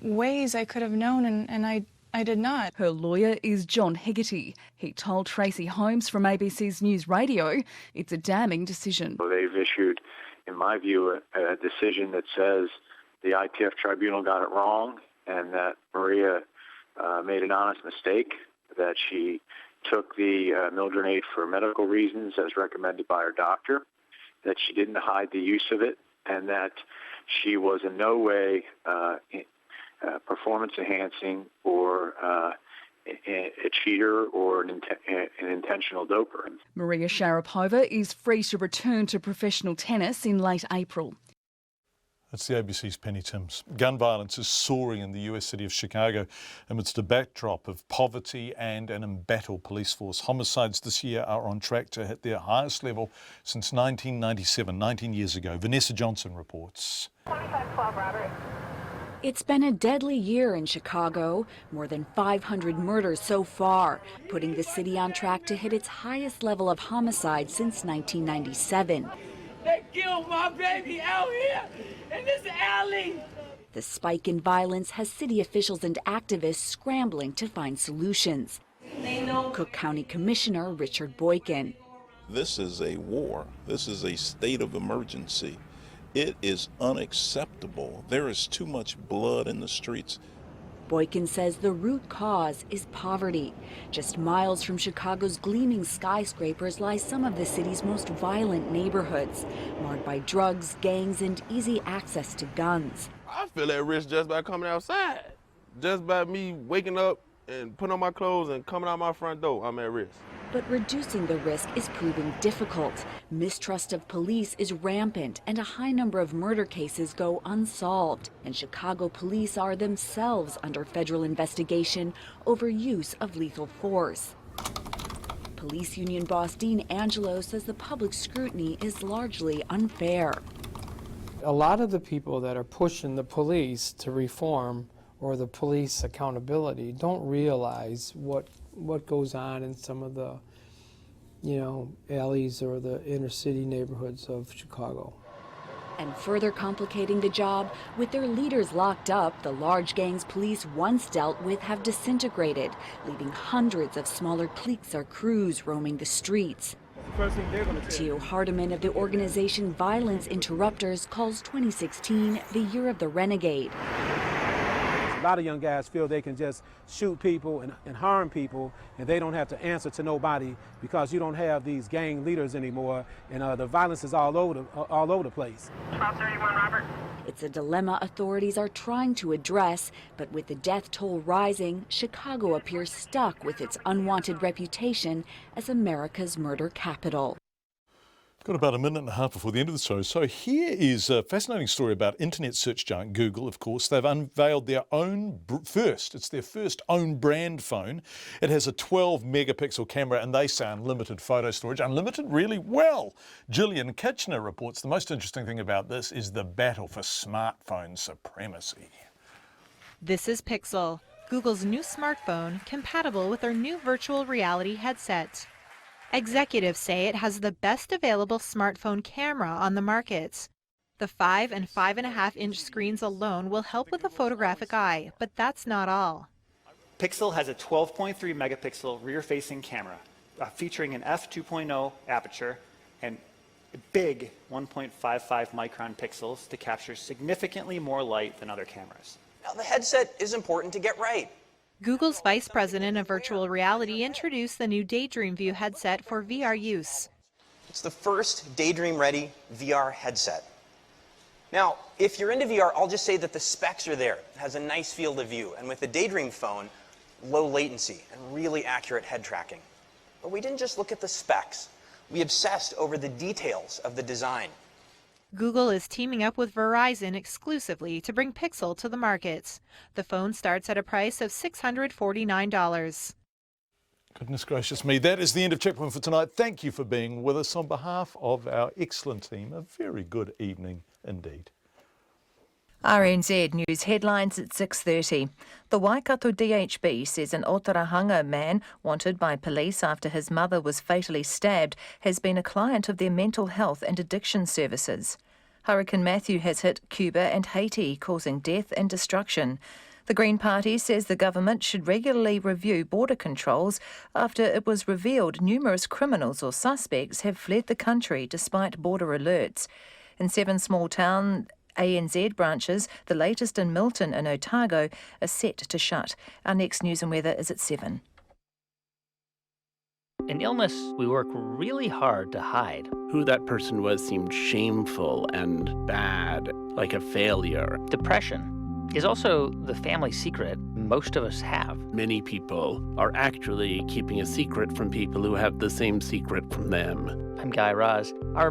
ways I could have known, and I did not. Her lawyer is John Hegarty. He told Tracy Holmes from ABC's News Radio it's a damning decision. Well, they've issued, in my view, a decision that says the ITF tribunal got it wrong, and that Maria made an honest mistake, that she took the Mildronate for medical reasons as recommended by her doctor, that she didn't hide the use of it, and that she was in no way performance enhancing or a cheater or an intentional doper. Maria Sharapova is free to return to professional tennis in late April. That's the ABC's Penny Timms. Gun violence is soaring in the US city of Chicago amidst a backdrop of poverty and an embattled police force. Homicides this year are on track to hit their highest level since 1997, 19 years ago. Vanessa Johnson reports. It's been a deadly year in Chicago, more than 500 murders so far, putting the city on track to hit its highest level of homicide since 1997. They killed my baby out here in this alley. The spike in violence has city officials and activists scrambling to find solutions. Cook County Commissioner Richard Boykin. This is a war. This is a state of emergency. It is unacceptable. There is too much blood in the streets. Boykin says the root cause is poverty. Just miles from Chicago's gleaming skyscrapers lie some of the city's most violent neighborhoods, marred by drugs, gangs, and easy access to guns. I feel at risk just by coming outside. Just by me waking up and putting on my clothes and coming out my front door, I'm at risk. But reducing the risk is proving difficult. Mistrust of police is rampant, and a high number of murder cases go unsolved. And Chicago police are themselves under federal investigation over use of lethal force. Police union boss Dean Angelo says the public scrutiny is largely unfair. A lot of the people that are pushing the police to reform or the police accountability don't realize what goes on in some of the, alleys or the inner city neighborhoods of Chicago. And further complicating the job, with their leaders locked up, the large gangs police once dealt with have disintegrated, leaving hundreds of smaller cliques or crews roaming the streets. Theo Hardiman of the organization Violence Interrupters calls 2016 the year of the renegade. A lot of young guys feel they can just shoot people and harm people, and they don't have to answer to nobody because you don't have these gang leaders anymore, and the violence is all over the place. 1231, Robert. It's a dilemma authorities are trying to address, but with the death toll rising, Chicago appears stuck with its unwanted reputation as America's murder capital. Got about a minute and a half before the end of the show. So here is a fascinating story about internet search giant Google, of course. They've unveiled their own it's their first own brand phone. It has a 12 megapixel camera and they say unlimited photo storage. Unlimited? Really? Well, Gillian Kitchener reports the most interesting thing about this is the battle for smartphone supremacy. This is Pixel, Google's new smartphone compatible with their new virtual reality headset. Executives say it has the best available smartphone camera on the market. The 5 and 5.5-inch screens alone will help with the photographic eye, but that's not all. Pixel has a 12.3 megapixel rear-facing camera featuring an f2.0 aperture and big 1.55 micron pixels to capture significantly more light than other cameras. Now, the headset is important to get right. Google's vice president of virtual reality introduced the new Daydream View headset for VR use. It's the first Daydream-ready VR headset. Now, if you're into VR, I'll just say that the specs are there. It has a nice field of view, and with the Daydream phone, low latency and really accurate head tracking. But we didn't just look at the specs. We obsessed over the details of the design. Google is teaming up with Verizon exclusively to bring Pixel to the market. The phone starts at a price of $649. Goodness gracious me. That is the end of Checkpoint for tonight. Thank you for being with us. On behalf of our excellent team, a very good evening indeed. RNZ News headlines at 6:30. The Waikato DHB says an Otorohanga man wanted by police after his mother was fatally stabbed has been a client of their mental health and addiction services. Hurricane Matthew has hit Cuba and Haiti, causing death and destruction. The Green Party says the government should regularly review border controls after it was revealed numerous criminals or suspects have fled the country despite border alerts. In 7 small-town ANZ branches, the latest in Milton and Otago, are set to shut. Our next news and weather is at 7. In illness, we work really hard to hide. Who that person was seemed shameful and bad, like a failure. Depression is also the family secret most of us have. Many people are actually keeping a secret from people who have the same secret from them. I'm Guy Raz. Our